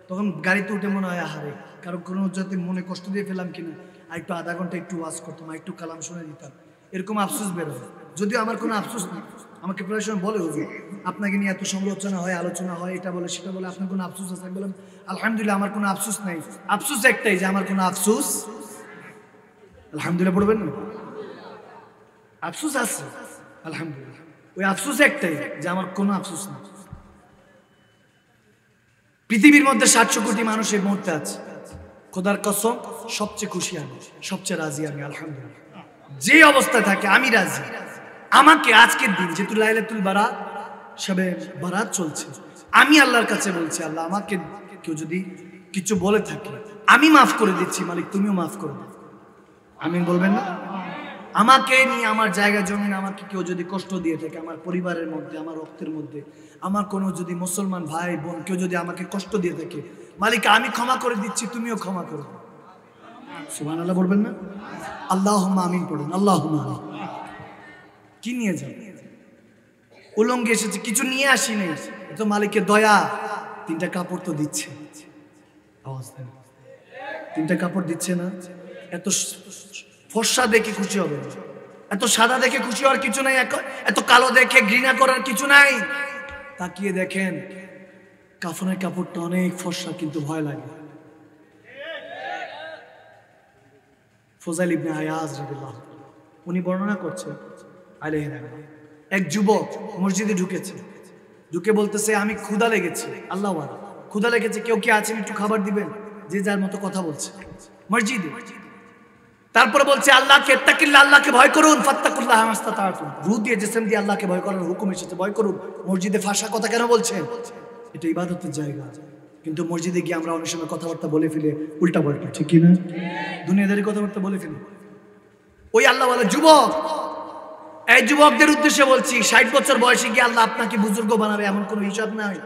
Speaker 1: তখন গাড়িতে উঠে মনে হয়, আহারে কারো কোনো যাতে মনে কষ্ট দিয়ে ফেলাম কিনা, আর একটু আধা ঘন্টা একটু ওয়াজ করতাম, আর একটু কালাম শুনে দিতাম, এরকম আফসোস বেরোয়। যদিও আমার কোনো আফসোস নেই, আমাকে প্রায় সময় বলে, হুজুর আপনাকে নিয়ে এত সমালোচনা হয়, আলোচনা হয়, এটা বলে সেটা বলে, আপনার কোনো আফসোস আছে? আমি বললাম আলহামদুলিল্লাহ, আমার কোনো আফসোস নাই। আফসোস একটাই, যে আমার কোনো আফসোস, আলহামদুলিল্লাহ পড়বেন না? আফসোস আছে আলহামদুলিল্লাহ, ওই আফসোস একটাই, যে আমার কোনো আফসোস নেই। পৃথিবীর মধ্যে 700 কোটি মানুষ এই মুহূর্তে আছে, খোদার কসম সবচেয়ে খুশি আমি, সবচেয়ে রাজি আমি, আলহামদুলিল্লাহ। যে অবস্থায় থাকে আমি রাজি। আমাকে আজকের দিন যেহেতু লাইলাতুল বারাত, সবে বারাত চলছে, আমি আল্লাহর কাছে বলছি, আল্লাহ আমাকে কেউ যদি কিছু বলে থাকে, আমি মাফ করে দিচ্ছি, মালিক তুমিও মাফ করে দাও। আমিন বলবেন না? আমাকে নিয়ে, আমার জায়গা জমিন, আমাকে কেউ যদি কষ্ট দিয়ে থাকে, আমার পরিবারের মধ্যে, আমার রক্তের মধ্যে, আমার কোনো যদি মুসলমান ভাই বোন কেউ যদি আমাকে কষ্ট দিয়ে থাকে, মালিক আমি ক্ষমা করে দিচ্ছি, তুমিও ক্ষমা করো। সুবহানাল্লাহ বলবেন না? আল্লাহুম্মা আমিন পড়ুন, আল্লাহুম্মা আমিন। কি নিয়ে যান? উলঙ্গে এসেছে, কিছু নিয়ে আসি নেই, তো মালিকের দয়া। 3টা কাপড় তো দিচ্ছে, আওয়াজ দেন, 3টা কাপড় দিচ্ছে না? এত ফর্সা দেখে খুশি হবে, এত সাদা দেখে খুশি হওয়ার কিছু নাই, এত কালো দেখে ঘৃণা করার কিছু নাই। তাকিয়ে দেখেন, কাফনের কাপড়টা অনেক ফর্সা, কিন্তু ভয় লাগে। ফজাইল ইবনে আয়াজ রাদিয়াল্লাহু আনহু উনি বর্ণনা করছেন, এক যুবক মসজিদে ঢুকেছে, ঢুকে বলতেছে আমি ক্ষুধা লেগেছে, আল্লাহ ক্ষুধা লেগেছে, কেউ কি আছেন একটু খাবার দিবেন? যে যার মতো কথা বলছে মসজিদে। তারপরে বলছে আল্লাহকে ইত্তাকিল্লাহ, আল্লাহকে ভয় করুন, ফাত্তাকুল্লাহ মাস্তাতাতুম, রূহ দিয়ে জিসম দিয়ে আল্লাহকে ভয় করার হুকুম এসেছে, ভয় করুন। মসজিদে ফাঁসা কথা কেন বলছেন? এটা ইবাদতের জায়গা। কিন্তু মসজিদে গিয়ে আমরা অনেক সময় কথাবার্তা বলে ফেলে উল্টা পাল্টা, ঠিক কি না? দুনিয়াদারি কথাবার্তা বলে ফেলি। ওই আল্লাহওয়ালা যুবক, এই যুবকদের উদ্দেশ্যে বলছি, 60 বছর বয়সে গিয়ে আল্লাহ আপনাকে বুজুর্গ বানাবে এমন কোনো হিসাব নাই।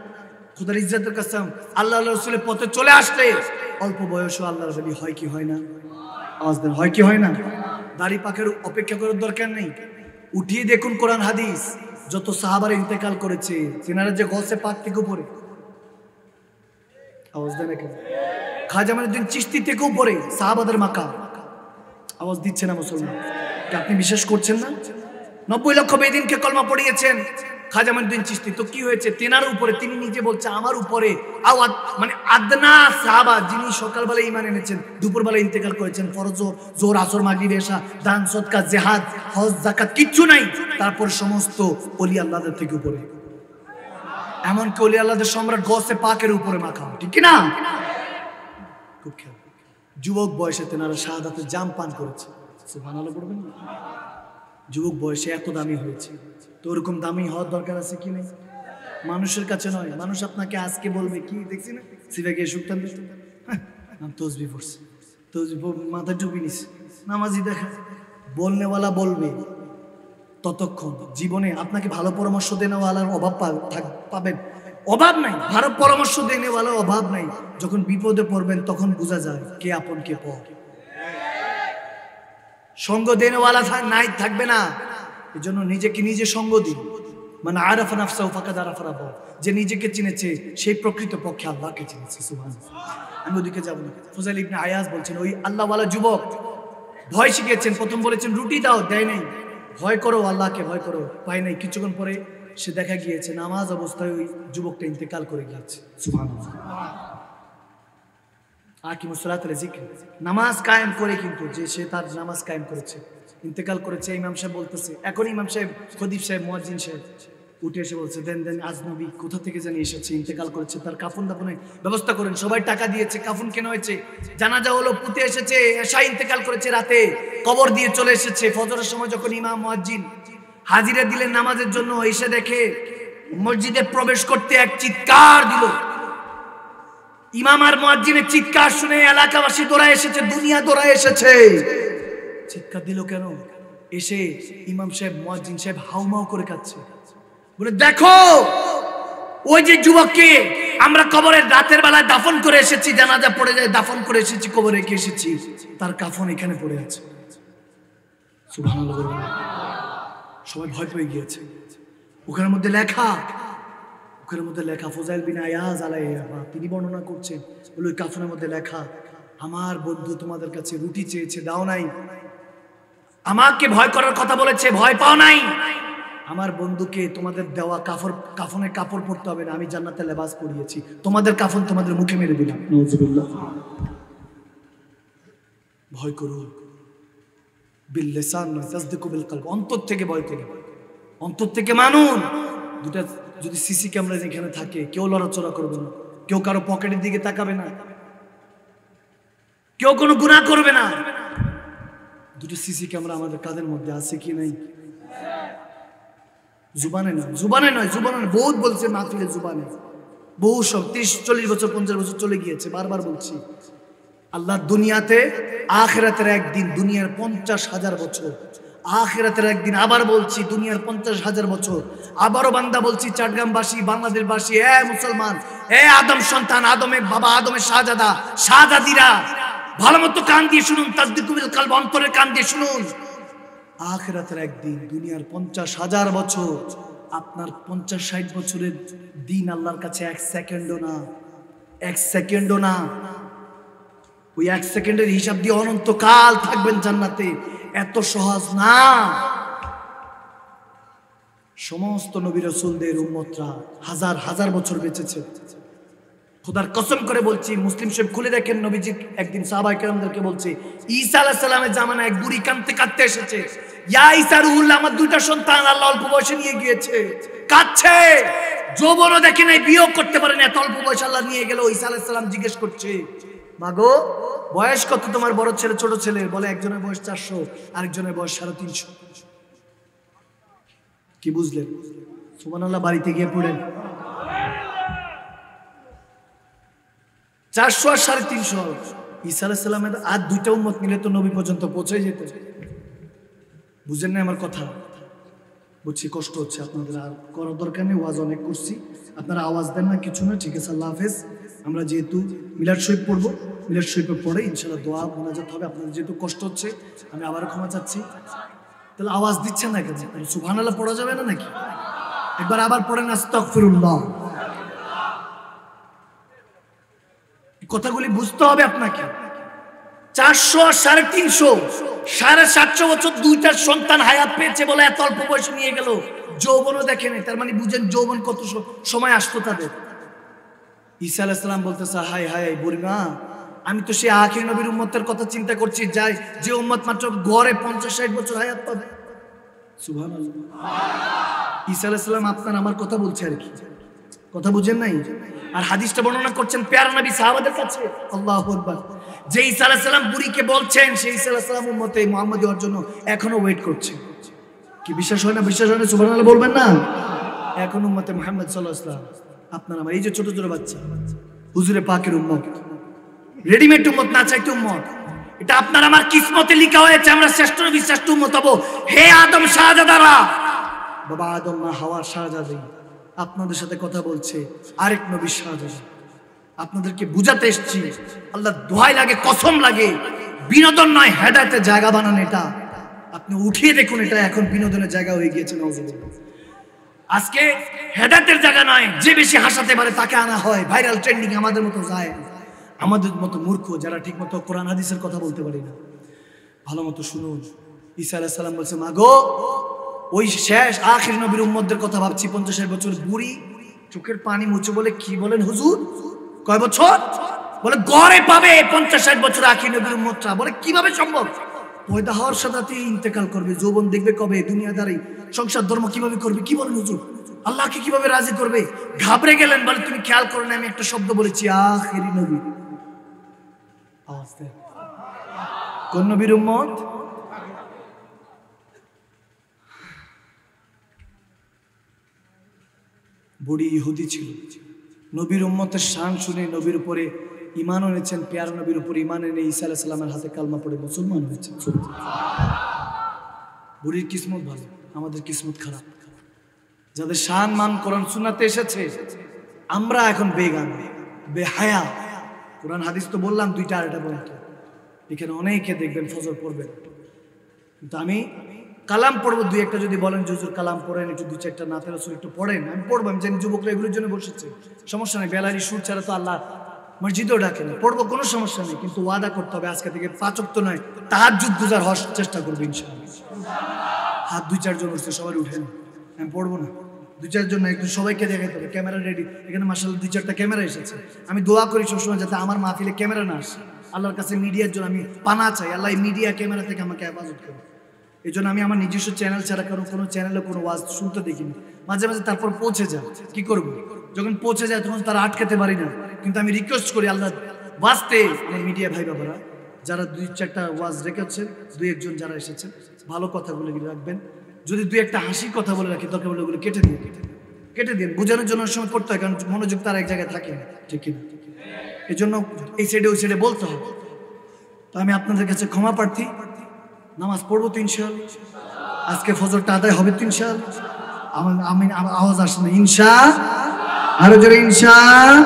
Speaker 1: খোদার ইজ্জতের কসম, আল্লাহ রাসূলের পথে চলে আসলে অল্প বয়সও আল্লাহর ওলি হয় কি হয় না? আওয়াজ দেন, হয় কি হয় না? দাড়ি পাকের অপেক্ষা করার দরকার নেই। উঠিয়ে দেখুন কোরআন হাদিস, যত সাহাবারা ইন্তেকাল করেছে তিনারা যে গসে পাক থেকে উপরে, আওয়াজ দেন কেন? খাজা মাইনুদ্দিন চিশতি থেকে উপরে সাহাবাদের মাকাম। আওয়াজ দিচ্ছে না মুসলমান? আপনি বিশ্বাস করছেন না? 90 লক্ষ বেদিনকে কলমা পড়িয়েছেন খাজা মাইনুদ্দিন চিশতি। তো কি হয়েছে? তেনার উপরে, তিনি নিজে বলছে আমার উপরে আওয়াজ, মানে আদনা সাহাবা যিনি সকালবেলা ঈমান এনেছেন, দুপুরবেলা ইন্তেকাল করেছেন, ফরজ জোহর আসর মাগরিব এশা, দান সদকা জিহাদ হজ যাকাত কিচ্ছু নাই, তারপর সমস্ত ওলি আল্লাহদের থেকে উপরে। এমনকি ওলি আল্লাহদের সম্রাট গসে পাকের উপরে মাকাম, ঠিক কি না? খুব খেয়াল। যুবক বয়সে তেনারা শাহাদাতের জাম পান করেছে, সুবহানাল্লাহ পড়বেন না? যুবক বয়সে এত দামি হয়েছে, তো ওরকম দামি হওয়ার দরকার আছে কি নেই? মানুষের কাছে নয়, মানুষ আপনাকে আজকে বলবে কি দেখছি না সিভে গিয়ে সুক্তান দিচ্ছে, নাম তসবি পড়ছে, তসবি মাথায় টুপি নিছে, নামাজি দেখা, বলনেওয়ালা বলবে। ততক্ষণ জীবনে আপনাকে ভালো পরামর্শ দেনেওয়ালার অভাব পাবেন, অভাব নাই, ভালো পরামর্শ দেনেওয়ালার অভাব নাই। যখন বিপদে পড়বেন তখন বোঝা যায় কে আপন কে পর। সঙ্গ দেনেওয়ালা নাই থাকবে না, এজন্য নিজেকে নিজে সঙ্গ দিন। মানে আরাফা নাফসাহু ফাকাদ আরাফা রাব্বাহু, যে নিজেকে চিনেছে সেই প্রকৃত পক্ষে আল্লাহকে চিনেছে। সুবহানাল্লাহ। আমি ওদিকে যাব না। ফুজাইল ইবনে আয়াজ বলছেন, ওই আল্লাহওয়ালা যুবক ভয় শিখেছেন, প্রথম বলেছেন রুটি দাও, দেয় নাই, ভয় করো আল্লাহকে, ভয় করো, পায় নাই। কিছুক্ষণ পরে সে দেখা গিয়েছে নামাজ অবস্থায় ওই যুবকটা ইন্তেকাল করে গিয়েছে। সুবহানাল্লাহ। আকিমুস সালাতা লিযিকরি, নামাজ কায়েম করে, কিন্তু যে সে তার নামাজ কায়েম করেছে ইন্তেকাল করেছে। ইমাম সাহেব বলতেছে, এখন ইমাম সাহেব, খতিব সাহেব, মুয়াজ্জিন সাহেব উঠে এসে বলছে, দেন দেন, আজনবী কোথা থেকে জানি এসেছে, ইন্তেকাল করেছে, তার কাফন দাফনের ব্যবস্থা করেন। সবাই টাকা দিয়েছে, কাফন কেনা হয়েছে, জানাজা হলো, পুঁতে এসেছে, এশা ইন্তেকাল করেছে রাতে, কবর দিয়ে চলে এসেছে। ফজরের সময় যখন ইমাম মুয়াজ্জিন হাজিরা দিলেন নামাজের জন্য, এসে দেখে মসজিদে প্রবেশ করতে এক চিৎকার দিল। ইমাম আর মুয়াজ্জিনের চিৎকার শুনে এলাকাবাসী দৌড়ায় এসেছে, দুনিয়া দৌড়ায় এসেছে। চিৎকার দিল কেন? এসে ইমাম সাহেব, মুয়াজ্জিন সাহেব হাউমাউ করে কাঁদছে, বলে দেখো ওই যে যুবককে আমরা কবরের রাতের বেলায় দাফন করে এসেছি, জানাজা পড়ে যায়, দাফন করে এসেছি, কবরে রেখে এসেছি, তার কাফন এখানে পড়ে আছে। সুবহানাল্লাহ। সবাই ভয় পেয়ে গিয়েছে। ওখানের মধ্যে লেখা, ওখানের মধ্যে লেখা, ফুজাইল বিন আয়াজ আলাইহিস সালাম তিনি বর্ণনা করছেন, বলে ওই কাফনের মধ্যে লেখা, আমার বন্ধু তোমাদের কাছে রুটি চেয়েছে, দাও নাই, আমাকে ভয় করার কথা বলেছে, ভয় পাও নাই, আমার বন্ধুকে তোমাদের দেওয়া কাফনের কাপড় পরতে হবে না, আমি জান্নাতে লেবাস পরিয়েছি, তোমাদের কাফন তোমাদের মুখে মেরে দিলাম। নাউযুবিল্লাহ। ভয় করুন, বিল লিসান নয়, তাসদিকু বিল কলব, অন্তর থেকে ভয় করুন, অন্তর থেকে মানুন। দুটা যদি সিসি ক্যামেরা যেখানে থাকে, কেউ লড়াচড়া করবে না, কেউ কারো পকেটের দিকে তাকাবে না, কেউ কোনো গুনাহ করবে না। দুটো সিসি ক্যামেরা আমাদের কাদের মধ্যে আছে কি নাই? জুবানে নয়, জুবানে নয়, জুবানে নয়, বহুত বলছে মাহফিলে, জুবানে বহু সব 30-40 বছর 50 বছর চলে গিয়েছে, বারবার বলছি। আল্লাহ দুনিয়াতে, আখিরাতের একদিন, দুনিয়ার 50,000 বছর, আখিরাতের একদিন, আবার বলছি দুনিয়ার 50,000 বছর। আবারও বান্দা বলছি, চট্টগ্রামবাসী, বাংলাদেশবাসী, এ মুসলমান, এ আদম সন্তান, আদমের বাবা, আদমের শাহজাদা, শাহজাদিরা, ভালো মতো কান দিয়ে শুনুন, তাসদিকু বিল কলব, অন্তরের কান দিয়ে শুনুন। আখিরাতের একদিন, দুনিয়ার 50,000 বছর, আপনার 50-60 বছরের দিন আল্লাহর কাছে 1 সেকেন্ডও না, 1 সেকেন্ডও না। ওই 1 সেকেন্ডের হিসাব দিয়ে অনন্তকাল থাকবেন জান্নাতে, এত সহজ না। সমস্ত নবী রাসূলদের উম্মতরা হাজার হাজার বছর বেঁচেছে। খোদার কসম করে বলছি, মুসলিম শরীফ খুলে দেখেন, নবীজি একদিন সাহাবায়ে কেরামদেরকে বলছে, ঈসা আলাইহিস সালামের জামানায় এক বুড়ি কাঁদতে কাঁদতে এসেছে, ইয়া ঈসা রুহুল্লাহ, আমার 2টা সন্তান আল্লাহ অল্প বয়সে নিয়ে গিয়েছে, কাঁদছে, যৌবনও দেখে নাই, বিয়েও করতে পারে না, এত অল্প বয়সে আল্লাহ নিয়ে গেল। ঈসা আলাইহিস সালাম জিজ্ঞেস করছে, মাগো বয়স কত তোমার বড় ছেলে ছোট ছেলে? বলে একজনের বয়স 400, আরেকজনের বয়স 350। কি বুঝলেন? সুবহানাল্লাহ। বাড়িতে গিয়ে পড়েন। 400 আর 350। ঈসা আলাইহিস সালামের আর 2টা উম্মত মিলে তো নবী পর্যন্ত পৌঁছে যেত। বুঝেন না আমার কথা? বুঝছি, কষ্ট হচ্ছে আপনাদের, আর করার দরকার নেই, ওয়াজ অনেক করছি, আপনারা আওয়াজ দেন না, কিছু না, ঠিক আছে। আল্লাহ হাফেজ। আমরা যেহেতু মিলাদ শরীফ পড়বো, মিলাদ শরীফের পরে ইনশাআল্লাহ দোয়া মোনাজাত হবে। আপনাদের যেহেতু কষ্ট হচ্ছে, আমি আবারও ক্ষমা চাচ্ছি। তাহলে আওয়াজ দিচ্ছেন না কেন? সুবহানাল্লাহ পড়া যাবে না নাকি? একবার আবার পড়েন আস্তাগফিরুল্লাহ। কথাগুলি বুঝতে হবে আপনাকে। 400 আর 350, 750 বছর 2টা সন্তান হায়াত পেয়েছে বলে এত অল্প বয়সে নিয়ে গেল, যৌবনও দেখে নাই। তার মানে বুঝেন যৌবন কত সময় আসতো তাদের। ঈসা আলাইহিস সালাম বলতেছে, হায় হায় বুড়িমা, আমি তো সেই আখির নবীর উম্মতের কথা চিন্তা করছি, যাই যে উম্মত মাত্র গড়ে 50-60 বছর হায়াত পাবে। সুবহানাল্লাহ। ঈসা আলাইহিস সালাম আপনার আমার কথা বলছে আর কি, কথা বুঝেন নাই? আর হাদিসটা বর্ণনা করছেন প্যারা নবী সাহাবাদের কাছে। আল্লাহু আকবার। যে ঈসা আলাইহিস সালাম বুড়িকে বলছেন, সেই ঈসা আলাইহিস সালাম উম্মতে মুহাম্মদী হওয়ার জন্য এখনো ওয়েট করছে। কি বিশ্বাস হয় না? বিশ্বাস হয় না? সুবহানাল্লাহ বলবেন না? এখন উম্মতে মুহাম্মদ সাল্লাল্লাহু আলাইহি ওয়াসাল্লাম, আপনার আমার এই যে ছোট ছোট বাচ্চা, হুজুরে পাকের উম্মত, রেডিমেড উম্মত, না চাইতে উম্মত। এটা আপনার আমার কিসমতে লেখা হয়েছে, আমরা শ্রেষ্ঠ নবী শ্রেষ্ঠ উম্মত হব। হে আদম শাহজাদারা, বাবা আদম মা হাওয়া শাহজাদি, আপনাদের সাথে কথা বলছে আরেক নবী শাহজাদা। আপনাদেরকে বুঝাতে এসেছি, আল্লাহ দোহাই লাগে, কসম লাগে, বিনোদন নয়, হেদায়েতের জায়গা বানান এটা। আপনি উঠিয়ে দেখুন, এটা এখন বিনোদনের জায়গা হয়ে গিয়েছে। নাউজুবিল্লাহ। আজকে হেদায়েতের জায়গা নয়, যে বেশি হাসাতে পারে তাকে আনা হয়, ভাইরাল ট্রেন্ডিং। আমাদের মতো যায়, আমাদের মতো মূর্খ যারা ঠিক মতো কোরআন হাদিসের কথা বলতে পারি না। ভালো মতো শুনুন। ঈসা আলাইহিস সালাম বলছে, মা গো, ওই শেষ আখির নবীর উম্মতদের কথা ভাবছি। 50-60 বছর বুড়ি, চোখের পানি মুছে বলে, কি বলেন হুজুর, কয় বছর? বলে গড়ে পাবে 50-60 বছর আখির নবীর উম্মতরা। বলে কিভাবে সম্ভব? পয়দা হওয়ার সাথে ইন্তেকাল করবে, যৌবন দেখবে কবে, দুনিয়াদারি সংসার ধর্ম কিভাবে করবে? কি বলেন হুজুর? আল্লাহকে কিভাবে রাজি করবে? ঘাবড়ে গেলেন। বলে তুমি খেয়াল করো না, আমি একটা শব্দ বলেছি, আখির নবী। আওয়াজ দেন। কোন নবীর উম্মত? বুড়ি ইহুদি ছিল, নবীর উম্মতের শান শুনে নবীর উপরে ঈমান এনেছেন, পেয়ার নবীর উপরে ঈমান এনে ঈসা আলাইহিস সালামের হাতে কালমা পড়ে মুসলমান হয়েছেন। বুড়ির কিসমত ভালো, আমাদের কিসমত খারাপ। যাদের শান মান কোরআন সুন্নাতে এসেছে, আমরা এখন বেগান, বেহায়া। কোরআন হাদিস তো বললাম 2টা, আরেকটা বলতো। এখানে অনেকে দেখবেন ফজর পড়বেন, কিন্তু আমি কালাম পড়বো 2-1টা। যদি বলেন হুজুর কালাম পড়েন, একটু 2-4টা নাতে রাসূল একটু পড়েন, আমি পড়বো। আমি জানি যুবকরা এগুলোর জন্য বসেছে, সমস্যা নেই। বেলারি সুর ছাড়া তো আল্লাহ মসজিদেও ডাকে না, পড়বো, কোনো সমস্যা নেই। কিন্তু ওয়াদা করতে হবে আজকে থেকে 5 ওয়াক্ত নয়, তাহাজ্জুদ গুজার হওয়ার চেষ্টা করবো ইনশাআল্লাহ। হাত 2-4 জন উঠছে, সবাই উঠেন। আমি পড়বো না, 2-4 জন না, একটু সবাইকে দেখাতে হবে। ক্যামেরা রেডি, এখানে মাশাআল্লাহ 2-4টা ক্যামেরা এসেছে। আমি দোয়া করি সবসময় যাতে আমার মাহফিলে ক্যামেরা না আসে। আল্লাহর কাছে মিডিয়ার জন্য আমি পানা চাই, আল্লাহ এই মিডিয়া ক্যামেরা থেকে আমাকে হেফাজত করুন। এই জন্য আমি আমার নিজস্ব চ্যানেল ছাড়া কোনো চ্যানেলে কোনো ওয়াজ শুনতে দেখিনি। মাঝে মাঝে তারপর পৌঁছে যায়, কি করবো? যখন পৌঁছে যায় তখন তারা আটকাতে পারি না। কিন্তু আমি রিকোয়েস্ট করি আল্লাহ বাঁচতে, আমার মিডিয়া ভাই বাবারা যারা 2-4টা ওয়াজ রেখেছেন, 2-1 জন যারা এসেছেন, ভালো কথাগুলো রাখবেন। যদি 2-1টা হাসির কথা বলে রাখি, দরকার বলে ওগুলো কেটে দিন। বোঝানোর জন্য সময় করতে হয়, কারণ মনোযোগ তার এক জায়গায় থাকে না, ঠিক কিনা? এই জন্য এই সাইডে ওই সাইডে বলতে হবে। তো আমি আপনাদের কাছে ক্ষমা প্রার্থী। নামাজ পড়বো তো ইনশাআল্লাহ, আজকে ফজরটা আদায় হবে তো ইনশাআল্লাহ। আমি আওয়াজ আসে না, ইনশাআল্লাহ, আরো জোরে ইনশাআল্লাহ।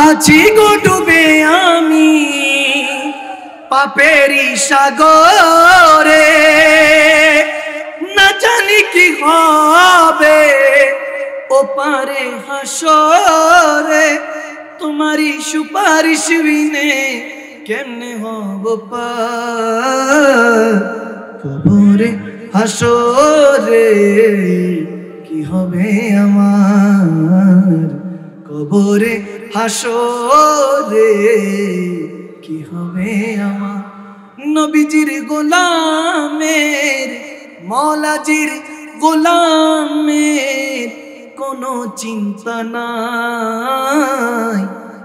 Speaker 1: আছি গো ডুবে আমি পাপেরই সাগরে, না জানি কি হবে ও পারে হাসরে, তোমারই সুপারিশ বিনে কেমনে হব পার, কবরে হাসরে কি হবে আমার, কবরে হাসরে কি হবে আমার। নবীজির গোলামের, মৌলাজির গোলামের কোনো চিন্তা নাই,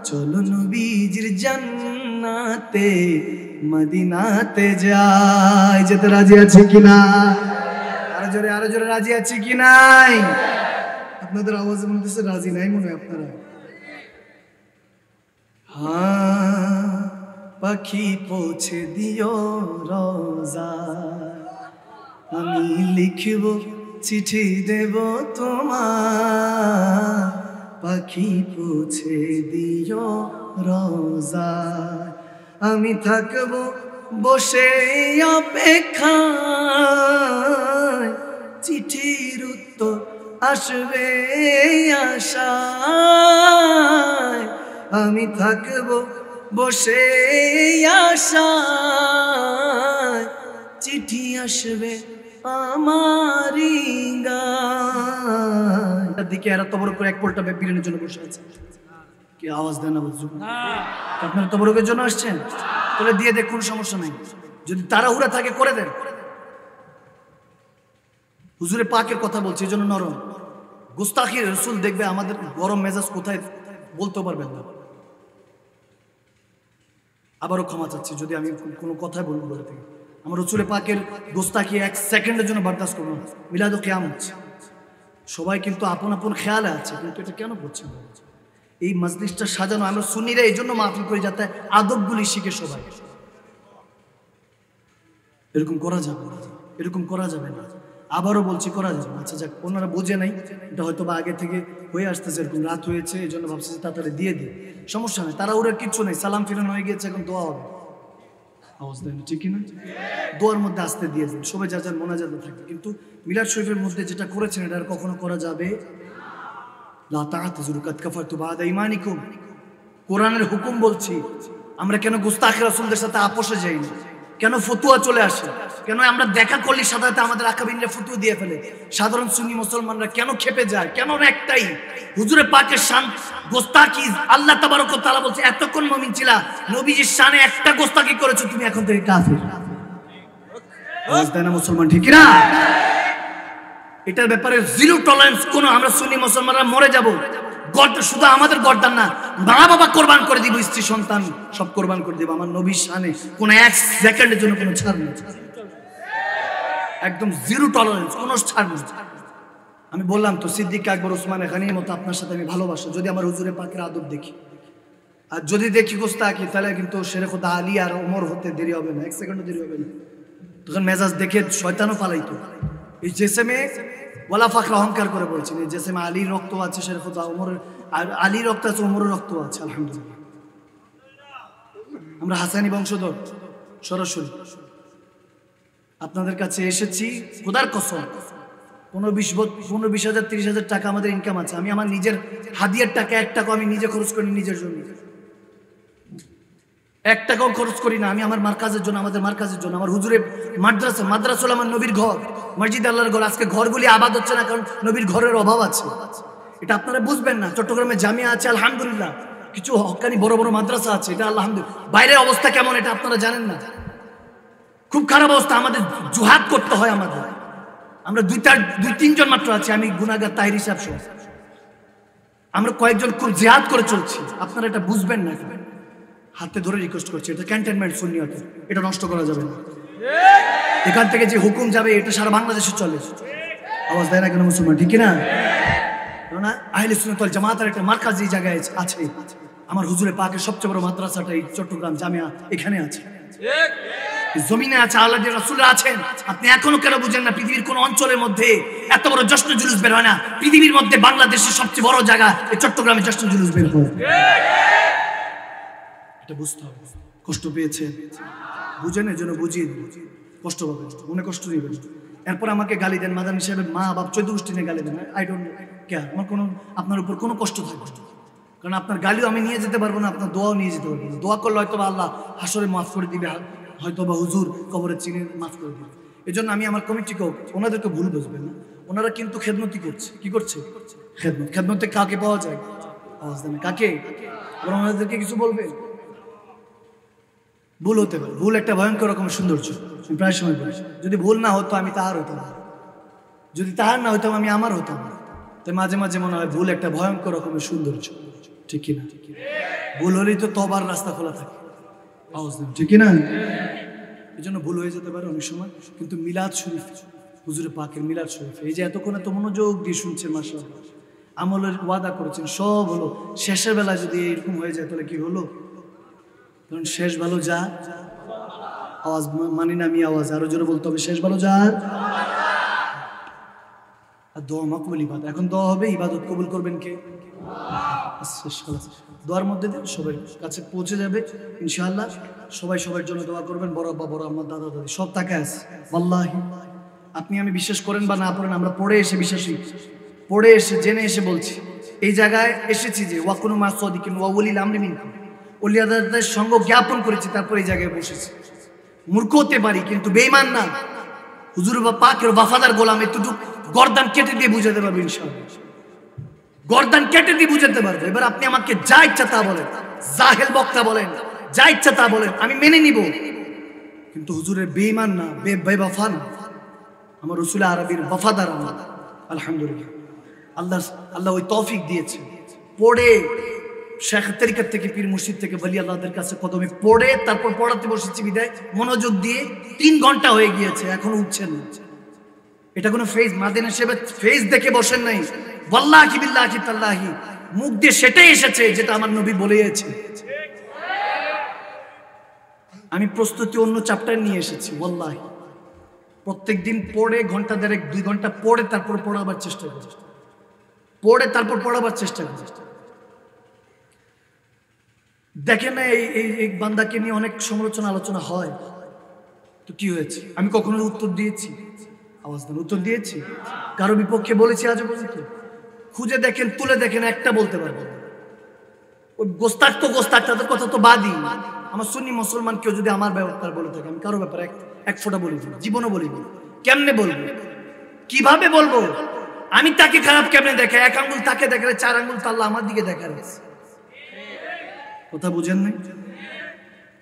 Speaker 1: চলো নবীজির জান্নাতে মদিনাতে যাই। যেতে রাজি আছে কিনা? আরো জোরে রাজি আছে কি নাই? আপনাদের আওয়াজ বলতেছে রাজি নাই মনে হয় আপনারা। হ্যাঁ, পাখি পৌঁছে দিও রোজা, আমি লিখব চিঠি দেব তোমার। পাখি পৌঁছে দিও রোজা, আমি থাকব বসে অপেক্ষায়, চিঠির উত্তর আসবে আশায়। আমি থাকব বসে আশায়, চিঠি আসবে আমারই গায়ে। দিকে এরা তো বড় করে এক পোল্টা বিরিয়ানির জন্য বসে আছে। কি আওয়াজ দেন না বুঝুন? আপনারা তো বড়কের জন্য আসছেন, তাহলে দিয়ে দেখ, কোনো সমস্যা নাই। যদি তাড়াহুড়া থাকে করে দেন। হুজুরে পাকের কথা বলছে, এই জন্য নরম। গুস্তাখি রসুল দেখবে আমাদের গরম মেজাজ কোথায় বলতে পারবেন না। আবারও ক্ষমা চাচ্ছি যদি আমি কোনো কথাই বলবো বলে থাকি। আমার রসুলে পাকের গোস্তাখি এক সেকেন্ডের জন্য বরদাস্ত করবো না। মিলাদও কিয়ামত, সবাই কিন্তু আপন আপন খেয়ালে আছে, কিন্তু এটা কেন করছেন? এই মজলিসটা সাজানো আমরা সুন্নিরা এই জন্য মাহফিল করি যাতে আদবগুলি শিখে সবাই। এরকম করা যাবে না, এরকম করা যাবে না। আবারও বলছি করা যাবে না। আচ্ছা যাক, ওনারা বোঝে নাই, এটা হয়তো বা আগে থেকে হয়ে আসতেছে, এরকম রাত হয়েছে এই জন্য ভাবছে তাড়াতাড়ি দিয়ে দিই, সমস্যা নেই। তারা ওরা কিচ্ছু নেই, সালাম ফিরানো হয়ে গিয়েছে, এখন দোয়া হবে। আওয়াজ দেন ঠিক কিনা? দোয়ার মধ্যে আসতে দিয়ে দিন, সবাই যার যার মোনাজাতে থাকে। কিন্তু মিলাদ শরীফের মধ্যে যেটা করেছেন এটা আর কখনো করা যাবে লা তা'তাযিরু কাদ কাফারতু বা'দা ঈমানিকুম। কোরআনের হুকুম বলছি। আমরা কেন গুস্তাখি রাসূলদের সাথে আপোষে যাই না? কেন ফতুয়া চলে আসে? কেন আমরা দেখা করলে সাধারণত আমাদের আকাবিনরা ফতুয়া দিয়ে ফেলে? সাধারণ সুন্নি মুসলমানরা কেন খেপে যায়? কেন একটাই হুজুরে পাকের শান গোস্তাখি। আল্লাহ তাবারক ওয়া তাআলা বলছে এতক্ষণ মুমিন ছিলা, নবীজির শানে একটা গোস্তাখি করেছো তুমি, এখন থেকে কাফির। বুঝতে না মুসলমান ঠিক না? এটার ব্যাপারে জিরো টলারেন্স। কোন আমরা সুন্নি মুসলমানরা মরে যাব, শুধু আমাদের গর্দান না, মা বাবা কোরবান করে দিব, স্ত্রী সন্তান সব কোরবান করে দিব, আমার নবীর শানে কোন এক সেকেন্ডের জন্য কোনো ছাড় নেই। একদম জিরো টলারেন্স, কোনো ছাড় নেই। আমি বললাম তো সিদ্দিক আকবর ওসমান গনির মতো আপনার সাথে আমি ভালোবাসা, যদি আমার হুজুরে পাকের আদব দেখি, আর যদি দেখি গোস্তাখি, তাহলে কিন্তু শেরে খোদা আলী আর ওমর হতে দেরি হবে না, এক সেকেন্ডও দেরি হবে না। তখন মেজাজ দেখে শয়তানও পালাইতো। এই জেসেমে ওয়ালা ফাখর অহংকার করে বলছেন, এই জেসেমে আলীর রক্ত আছে, শেরে খোদা ওমরের, আর আলীর রক্ত আছে, ওমরের রক্ত আছে, আলহামদুলিল্লাহ। আমরা হাসানি বংশধর সরাসরি আপনাদের কাছে এসেছি। খোদার কসম 15-20 হাজার 30 হাজার টাকা আমাদের ইনকাম আছে। আমি আমার নিজের হাদিয়ার টাকা 1 টাকা আমি নিজে খরচ করি নিজের জন্য, 1 টাকাও খরচ করি না। আমি আমার মার্কাজের জন্য, আমাদের মার্কাজের জন্য, আমার হুজুরের মাদ্রাসা হলো আমার নবীর ঘর, মসজিদ আল্লাহর ঘর। আজকে ঘরগুলি আবাদ হচ্ছে না কারণ নবীর ঘরের অভাব আছে। এটা আপনারা বুঝবেন না। চট্টগ্রামে জামিয়া আছে আলহামদুলিল্লাহ, কিছু হক্কানি বড় বড় মাদ্রাসা আছে, এটা আলহামদুলিল্লাহ। বাইরের অবস্থা কেমন এটা আপনারা জানেন না, খুব খারাপ অবস্থা। আমাদের জুহাদ করতে হয় আমাদের। আমরা 2-3 জন মাত্র আছি, আমি গুনাহগার তাহির হিসাব সহ। আমরা কয়েকজন খুব জিহাদ করে চলছি, আপনারা এটা বুঝবেন না। হাতে ধরে রিকোয়েস্ট করছি, এটা ক্যান্টনমেন্ট সুন্নিয়ত, এটা নষ্ট করা যাবে না। এখান থেকে যে হুকুম যাবে এটা সারা বাংলাদেশে চলে। আওয়াজ দেয় না কেন মুসলমান ঠিক না? কেননা আহলে সুন্নাত ওয়াল জামাতের একটা মার্কাজ এই জায়গায় আছে। আমার হুজুরে পাকের সবচেয়ে বড় মাদ্রাসাটা এই চট্টগ্রাম জামিয়া এখানে আছে, জমিনে আছে, আল্লাহর রাসূল আছেন। আপনি এখনো কেন বুঝেন না? পৃথিবীর কোন অঞ্চলের মধ্যে এত বড় জশ্ন জুলুস বের হয় না। পৃথিবীর মধ্যে বাংলাদেশের সবচেয়ে বড় জায়গা এই চট্টগ্রামে জশ্ন জুলুস বের হয়। এটা বুঝতে হবে। কষ্ট পেয়েছে বুঝেন, এর জন্য বুঝিয়ে দিন। কষ্ট পাবেন, মনে কষ্ট নেবেন। এরপর আমাকে গালি দেন, মাদান হিসেবে মা বাপ 14 গোষ্ঠী নিয়ে গালি দেন, আই ডোন্ট কেয়ার। আমার কোনো আপনার উপর কোনো কষ্ট থাকবে না, কারণ আপনার গালিও আমি নিয়ে যেতে পারবো না, আপনার দোয়াও নিয়ে যেতে পারবো না। দোয়া করলে হয়তো আল্লাহ হাসরে মাফ করে দিবে, হয়তো বা হুজুর কবরের চিনে মাফ করে দিবে। এই জন্য আমি আমার কমিটিকেও ওনাদেরকে ভুল বুঝবেন না। ওনারা কিন্তু খেদমতি করছে। কি করছে? খেদমত। খেদমতে কাকে পাওয়া যায়? আওয়াজ দেন কাকে? ওরা ওনাদেরকে কিছু বলবে? ভুল হতে পারে, ভুল একটা ভয়ঙ্কর রকমের সৌন্দর্য। আমি প্রায় সময় বলি, যদি ভুল না হতো আমি তাহার হতাম, যদি তাহার না হতাম আমি আমার হতাম। তাই মাঝে মাঝে মনে হয় ভুল একটা ভয়ঙ্কর রকমের সৌন্দর্য, ঠিক কিনা? ভুল হলেই তো তবার রাস্তা খোলা থাকে, আওয়াজ দেন, ঠিক না? এই জন্য ভুল হয়ে যেতে পারে অনেক সময়। কিন্তু মিলাদ শরীফ, হুজুরে পাকের মিলাদ শরীফ, এই যে এতক্ষণ এত মনোযোগ দিয়ে শুনছেন, মাশাআল্লাহ, আমলের ওয়াদা করেছেন, সব হলো। শেষের বেলা যদি এরকম হয়ে যায় তাহলে কি হলো? কারণ শেষ ভালো যা, আওয়াজ মানি না আমি, আওয়াজ আরো জোরে বলতে হবে, শেষ ভালো যা। আর দোয়া মাকবুল ইবাদত, এখন দোয়া হবে, ইবাদত কবুল করবেন কে? দোয়ার মধ্যে দিয়ে সবাই কাছে পৌঁছে যাবে ইনশাআল্লাহ। সবাই সবার জন্য দোয়া করবেন। বড় আব্বা, বড় আম্মা, দাদা দাদি সব তাকে আছে। ওয়াল্লাহি আপনি আমি বিশ্বাস করেন বা না করেন, আমরা পড়ে এসে বিশ্বাসী, পড়ে এসে জেনে এসে বলছি, এই জায়গায় এসেছি যে ওয়াকুনু মা সাদিকিন ওয়া উলিল আমরি মিনকুম, ওলিয়াদের সঙ্গ জ্ঞাপন করেছি, তারপর এই জায়গায় বসেছি। মূর্খ হতে পারি কিন্তু বেঈমান না, হুজুর বা পাকের ওয়াফাদার গোলাম। এতটুকু গর্দান কেটে দিয়ে বুঝাতে পারবে ইনশাআল্লাহ, গর্দান কেটে দিয়ে বুঝাতে পারবে। এবার আপনি আমাকে যা ইচ্ছা তা বলেন, জাহেল বক্তা বলেন, যা ইচ্ছা তা বলেন, আমি মেনে নিব, কিন্তু হুজুরের বেঈমান না, বেওয়াফা না, আমার রাসূল আরবির ওয়াফাদার আমরা। আলহামদুলিল্লাহ, আল্লাহ ওই তৌফিক দিয়েছে। পড়ে শেখ তরিকত থেকে, পীর মুর্শিদ থেকে, বলি আল্লাহদের কাছে কদমে পড়ে তারপর পড়াতে বসেছি বিদায়, মনোযোগ দিয়ে 3 ঘন্টা হয়ে গিয়েছে, এখন উঠছেন না। এটা কোনো ফেজ, মাদিনা সাহেব ফেজ দেখে বসেন নাই, ওয়াল্লাহি বিল্লাহি তাল্লাহি মুখ দিয়ে সেটাই এসেছে যেটা আমার নবী বলেছে। আমি প্রস্তুতি অন্য চ্যাপ্টার নিয়ে এসেছি, ওয়াল্লাহি প্রত্যেকদিন পড়ে ঘন্টা 1.5-2 ঘন্টা পড়ে তারপর পড়াবার চেষ্টা করি, পড়ে তারপর পড়াবার চেষ্টা করি। দেখেন না, এই বান্দাকে নিয়ে অনেক সমালোচনা আলোচনা হয়, তো কি হয়েছে? আমি কখনো উত্তর দিয়েছি? আওয়াজ দেন, উত্তর দিয়েছি? কারো বিপক্ষে বলেছি আজও পর্যন্ত? খুঁজে দেখেন, তুলে দেখেন, একটা বলতে পারবো। ওই গোস্তাক তো গোস্তাক, তাদের কথা তো বাদই। আমার সুন্নি মুসলমান কেউ যদি আমার ব্যাপার বলে থাকে, আমি কারো ব্যাপারে এক ফোঁটা বলি না, জীবনও বলি না। কেমনে বলবো, কিভাবে বলবো? আমি তাকে খারাপ কেমনে দেখে? 1 আঙ্গুল তাকে দেখে, 4 আঙ্গুল তো আল্লাহ আমার দিকে দেখার আছে। কথা বুঝেন নাই?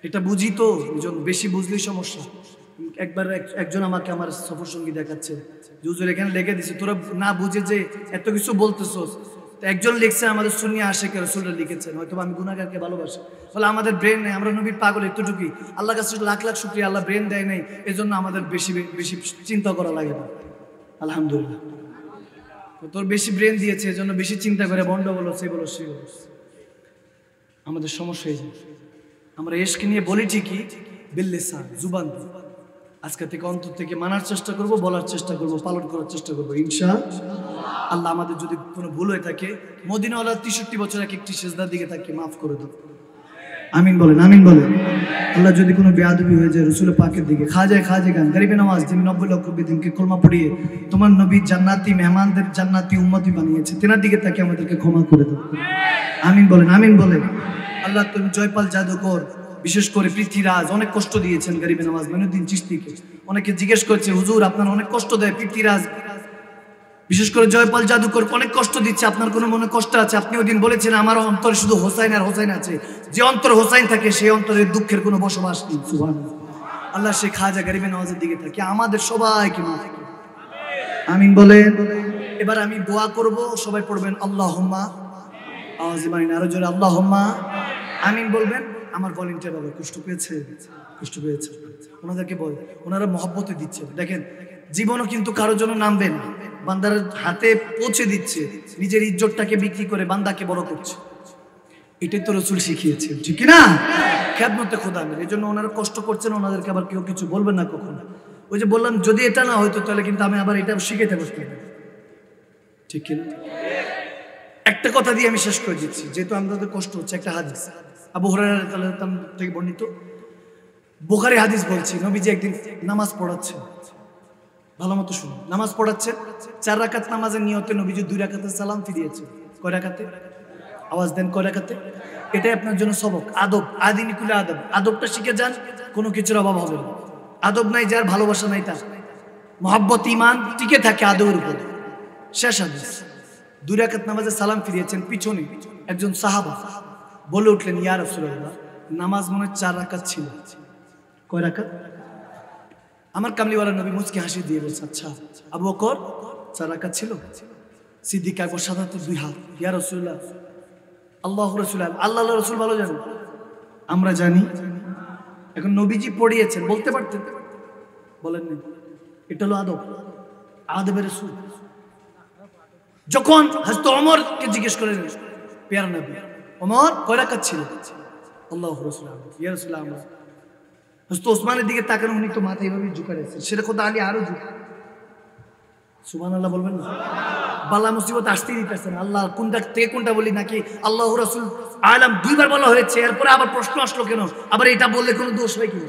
Speaker 1: এটা বুঝি তো, বেশি বুঝলেই সমস্যা। একবার একজন আমাকে আমার সফর সঙ্গী দেখাচ্ছে, হুজুর এখানে লিখে দিছে, তোরা না বুঝে যে এত কিছু বলতেছস। একজন লিখছে আমাদের সুন্নি আশিক রাসূলরা লিখেছেন, হয়তো আমি গুনাহগারকে ভালোবাসি, বলে আমাদের ব্রেন নেই, আমরা নবীর পাগল এতটুকুই। আল্লাহর কাছে লাখ লাখ শুকরিয়া, আল্লাহ ব্রেন দেয় নাই, এজন্য আমাদের বেশি বেশি চিন্তা করা লাগে না। আলহামদুলিল্লাহ, তোর বেশি ব্রেন দিয়েছে, এজন্য বেশি চিন্তা করে বন্ড বলো, সে বলো, সে বলো। আমাদের সমস্যা এই যে আমরা এশকে নিয়ে বলি ঠিকই, বিল্লিসান, জুবান, আজকে থেকে অন্তর থেকে মানার চেষ্টা করব, বলার চেষ্টা করব, পালন করার চেষ্টা করব ইনশাআল্লাহ। আল্লাহ আমাদের যদি কোনো ভুল হয়ে থাকে, মদিনাওয়ালার 63 বছর একটি সিজদার দিকে তাকে মাফ করে দাও, আমিন বলেন, আমিন বলেন। আল্লাহ যদি কোনো বেয়াদবি হয়ে যায় রাসূল পাকের দিকে, খাজা গান, গরিবে নওয়াজ, যিনি 90 লক্ষ বিদিনকে কলমা পড়িয়ে তোমার নবী জান্নাতি মেহমানদের জান্নাতি উম্মতি বানিয়েছে, তেনার দিকে তাকে আমাদেরকে ক্ষমা করে দাও, আমিন বলেন, আমিন বলেন। আল্লাহ তুমি জয়পাল জাদুকর, বিশেষ করে পৃথ্বীরাজ অনেক কষ্ট দিয়েছেন গরিবে নওয়াজ মঈনুদ্দিন চিশতিকে। অনেকে জিজ্ঞেস করছে, হুজুর আপনার অনেক কষ্ট দেয় পৃথ্বীরাজ, বিশেষ করে জয়পাল জাদুকর অনেক কষ্ট দিচ্ছে, আপনার কোনো মনে কষ্ট আছে? আপনি ওই দিন বলেছেন আমার অন্তরে শুধু হোসাইন আর হোসাইন আছে, যে অন্তর হোসাইন থাকে সেই অন্তরে দুঃখের কোনো বসবাস নেই। সুবহানাল্লাহ। আল্লাহ সে খাজা গরিবে নওয়াজের দিকে থাকে, আমাদের সবাইকে মাফ করুন, আমিন বলেন। এবার আমি দোয়া করব, সবাই পড়বেন আল্লাহুম্মা, আওয়াজ মানেন আরো জোরে, আল্লাহুম্মা আমিন বলবেন। আমার ভলেন্টিয়ার বাবা কষ্ট পেয়েছে, কষ্ট পেয়েছে, ওনাদেরকে বল, ওনারা মহব্বতে দিচ্ছে। দেখেন জীবনও কিন্তু কারোর জন্য নামবে না, বান্দার হাতে পৌঁছে দিচ্ছে, নিজের ইজ্জতটাকে বিক্রি করে বান্দাকে বড় করছে। এটাই তো রাসূল শিখিয়েছেন, ঠিক না? খেদমতে খোদা আমির, এই জন্য ওনারা কষ্ট করছেন, ওনাদেরকে আবার কেউ কিছু বলবেন না কখনো। ওই যে বললাম, যদি এটা না হয়তো তাহলে কিন্তু আমি আবার এটা শিখাইতে পারতাম, ঠিক কিনা? একটা কথা দিয়ে আমি শেষ করে দিচ্ছি, যেহেতু আমাদের কষ্ট হচ্ছে। একটা হাদিস আবু হুরায়রা রাদিয়াল্লাহু তাআলা থেকে বর্ণিত, বুখারী হাদিস বলছি, নবীজি একদিন নামাজ পড়াচ্ছেন, ভালো মতো শুনুন, নামাজ পড়াচ্ছেন, 4 রাকাত নামাজের নিয়তে নবীজি 2 রাকাতে সালাম ফিরিয়েছেন। কয় রাকাতে? আওয়াজ দেন, কয় রাকাতে? এটাই আপনার জন্য সবক, আদব, আদিনিকুল আদব। আদবটা শিখে যান, কোনো কিছুর অভাব হবে না। আদব নাই যার, ভালোবাসা নাই তার, মহব্বত ঈমান টিকে থাকে আদবের উপর। শেষ হাদিস, 2 রাকাত নামাজে সালাম ফিরিয়েছেন, পিছনে একজন সাহাবা বলে উঠলেন, ইয়া রাসূলুল্লাহ, নামাজ মনে 4 রাকাত ছিল। কয় রাকাত? আমার কামলিওয়ালা নবী মুচকি হাসি দিয়ে বলছে, আচ্ছা আবু বকর 4 রাকাত ছিল? সিদ্দিক আকবর সাধারণত 2 হাত, ইয়া রাসূলুল্লাহ আল্লাহ রাসূল, আল্লাহ রাসূল ভালো জানেন, আমরা জানি। এখন নবীজি পড়িয়েছেন, বলতে পারতেন, বলেননি। এটা হলো আদব, আদবের রাসূল। যখন হযরত ওমরকে জিজ্ঞেস করেন, প্যারা নবী ওমর কয় রাকাত ছিল? আল্লাহু রাসূল ইয়া রাসূলুল্লাহ, আমরা হযরত ওসমানের দিকে তাকান, উনি তো মাথা এইভাবে ঝুঁকা রেখেছেন, সেটা কথা আলী আরো ঝুঁকা। সুবহানাল্লাহ বলবেন না? বালা মুসিবত আসতেই দিতেছেন, আল্লাহ কোনটা থেকে কোনটা বলি নাকি আল্লাহু রাসূল আলাম দুইবার বলা হয়েছে, এরপরে আবার প্রশ্ন আসলো কেন, আবার এটা বললে কোনো দোষ হয় কি?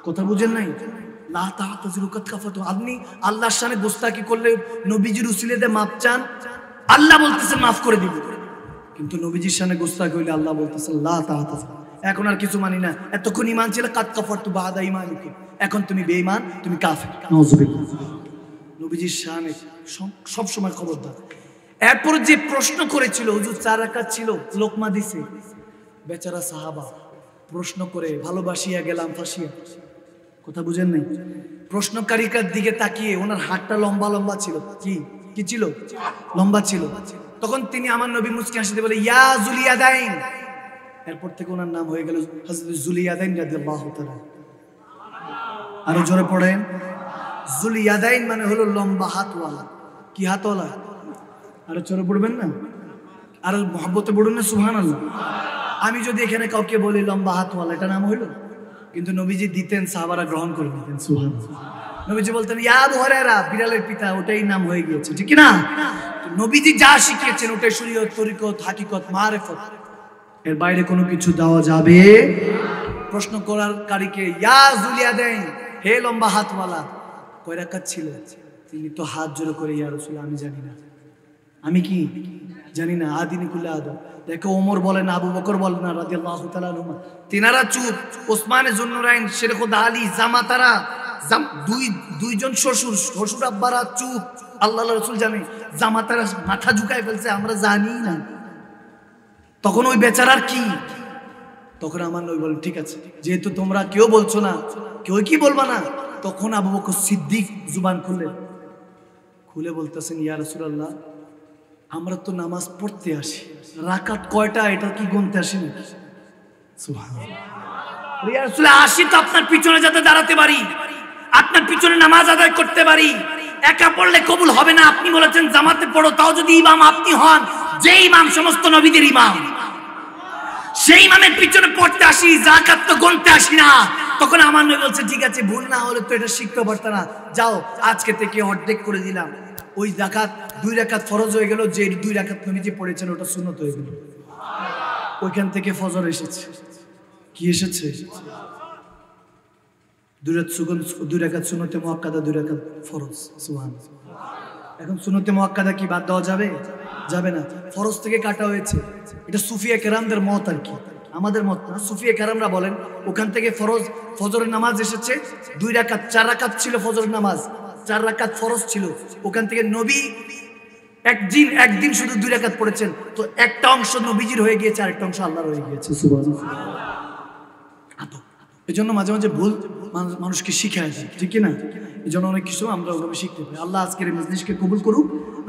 Speaker 1: কথা বুঝেন নাই? লা তা'তাযিরু কাদ কাফারতুম। আপনি আল্লাহর শানে গোস্তাকি করলে নবীজির উসিলাতে মাপ চান, আল্লাহ বলতেছেন মাফ করে দিব, কিন্তু নবীজির শানে গোস্তাকি হইলে আল্লাহ বলতেছেন লা তা'তাযিরু, এখন আর কিছু মানি না। এতক্ষণ ঈমান ছিল, কাদ কাফারতু বাদা ঈমানিকুম, এখন তুমি বেঈমান, তুমি কাফের। নাউযুবিল্লাহ। নবীজির শানে সব সময় খবরদার। এরপর যে প্রশ্ন করেছিল, হুজুর 4 রাকাত ছিল, লোকমা দিছে, বেচারা সাহাবা প্রশ্ন করে ভালোবাসিয়া গেলাম ফাঁসিয়া। কথা বুঝেন নাই? প্রশ্নকারীকার দিকে তাকিয়ে ওনার হাতটা লম্বা লম্বা ছিল, কি ছিল? লম্বা ছিল। তখন তিনি আমার নবী মুচকি হাসিতে বলে ইয়া যুলিয়াদাইন, এরপর থেকে ওনার নাম হয়ে গেল হযরত যুলিয়াদাইন রাদিয়াল্লাহু তাআলা। আরো জোরে পড়েন, যুলিয়াদাইন মানে হলো লম্বা হাতওয়ালা। কি হাতওয়ালা? আরো জোরে পড়বেন না? আর মহব্বতে পড়ুন না সুবহানাল্লাহ। আমি যদি এখানে কাউকে বলি লম্বা হাতওয়ালা, এটা নাম হইল? কিন্তু নবীজি দিতেন, সাহাবারা গ্রহণ করে নিতেন। সুবহানাল্লাহ। নবীজি বলতেন ইয়া আবু হুরায়রা, বিড়ালের পিতা, ওটাই নাম হয়ে গিয়েছে, ঠিক না? নবীজি যা শিখিয়েছেন ওটাই শরীয়ত, তরিকত, হাকিকত, মারিফত, এর বাইরে কোনো কিছু দেওয়া যাবে। প্রশ্ন করার কারীকে ইয়া যুলিয়াদাইন, হে লম্বা হাতওয়ালা, কয় রাকাত ছিল? তিনি তো হাত জোড় করে ইয়া রাসূলুল্লাহ আমি জানি না, আমি কি জানি না। আদিনী কুল্লা আদম। দেখো ওমর বলেন, আবু বকর বলেন না রাদিয়াল্লাহু তাআলা আনহুমা, তিনারা চুপ। ওসমানে জুন্নুরাইন, শেরখুদ আলী, জামাতারা, দুইজন শ্বশুর আব্বারা চুপ। আল্লাহ রাসূল জানে, জামাতারা মাথা ঝুঁকায় ফেলছে, আমরা জানি না। তখন ওই বেচারার কি? তখন আমার নবী বলেন ঠিক আছে, যেহেতু তোমরা কেউ বলছো না, কেউ কি বলবা না, তখন আবু বকর সিদ্দিক জুবান খুলে বলতেছেন ইয়া রাসূলুল্লাহ, আমরা তো নামাজ পড়তে আসি, রাকাত কয়টা এটা কি গুনতে আসি না? সুবহানাল্লাহ। ইয়া রাসূলুল্লাহ, আসি তো আপনার পিছনে যাতে দাঁড়াতে পারি, আপনার পিছনে নামাজ আদায় করতে পারি। একা পড়লে কবুল হবে না, আপনি বলেছেন জামাতে পড়ো, তাও যদি ইমাম আপনি হন, যে ইমাম সমস্ত নবীদের ইমাম, সেই ইমামের পিছনে পড়তে আসি, যাকাত তো গুনতে আসি না। তখন আমার নবী বলছে ঠিক আছে, ভুল না হলে তো এটা শিখতে পারত না, যাও আজকে থেকে অর্ধেক করে দিলাম। ওই যাকাত 2 রাকাত ফরজ হয়ে গেল, যে 2 রাকাত নবীজি পড়েছেন ওটা সুন্নত হয়ে গেল। ওইখান থেকে ফজর এসেছে। কি এসেছে? 2 রাকাত সুন্নতে মুআক্কাদা, 2 রাকাত ফরজ। সুবহানাল্লাহ। এখন সুন্নতে মুআক্কাদা কি বাদ দেওয়া যাবে? যাবে না, ফরজ থেকে কাটা হয়েছে। এটা সুফিয়া কেরামদের মত আর কি, আমাদের মত না। সুফিয়া কেরামরা বলেন ওখান থেকে ফজরের নামাজ এসেছে 2 রাকাত, 4 রাকাত ছিল ফজরের নামাজ, 4 রাকাত ফরজ ছিল। ওখান থেকে নবী একদিন শুধু 2 রাকাত পড়েছেন, তো একটা অংশ নবীজির হয়ে গিয়েছে, আরেকটা অংশ আল্লাহর হয়ে গিয়েছে। সুবহানাল্লাহ। এজন্য মাঝে মাঝে ভুল মানুষকে শিখায় যায়, ঠিক না? এই জন্য অনেক কিছু আমরা ওভাবে শিখতে পারি। আল্লাহ আজকের এই মজলিসকে কবুল করুক।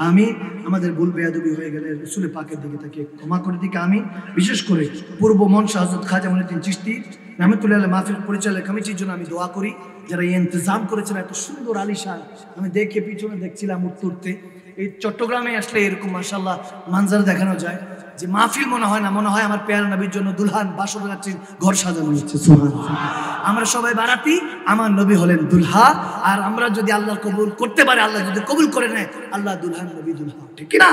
Speaker 1: আমি আমাদের ভুল বেয়াদবি হয়ে গেলে রাসূল পাকের দিকে তাকিয়ে ক্ষমা করে দিকে আমি বিশেষ করে পূর্ব মনসা হযরত খাজা মুঈনুদ্দিন চিশতি রাহমাতুল্লাহ আলাইহি মাহফিল পরিচালক কমিটির জন্য আমি দোয়া করি, যারা এই ইন্তজাম করেছেন এত সুন্দর আলিশান। আমি দেখে পিছনে দেখছিলাম উঠতে, এই চট্টগ্রামে আসলে এরকম মাশাআল্লাহ মানজার দেখানো যায় যে মাহফিল মনে হয় না, মনে হয় আমার প্যারা নবীর জন্য দুলহান বাসর রাত্রির ঘর সাজানো হচ্ছে। সুবহানাল্লাহ। আমরা সবাই বারাতি, আমার নবী হলেন দুলহা। আর আমরা যদি আল্লাহ কবুল করতে পারে, আল্লাহ যদি কবুল করে নেয়, আল্লাহ দুলহান, নবী দুলহা, ঠিক না?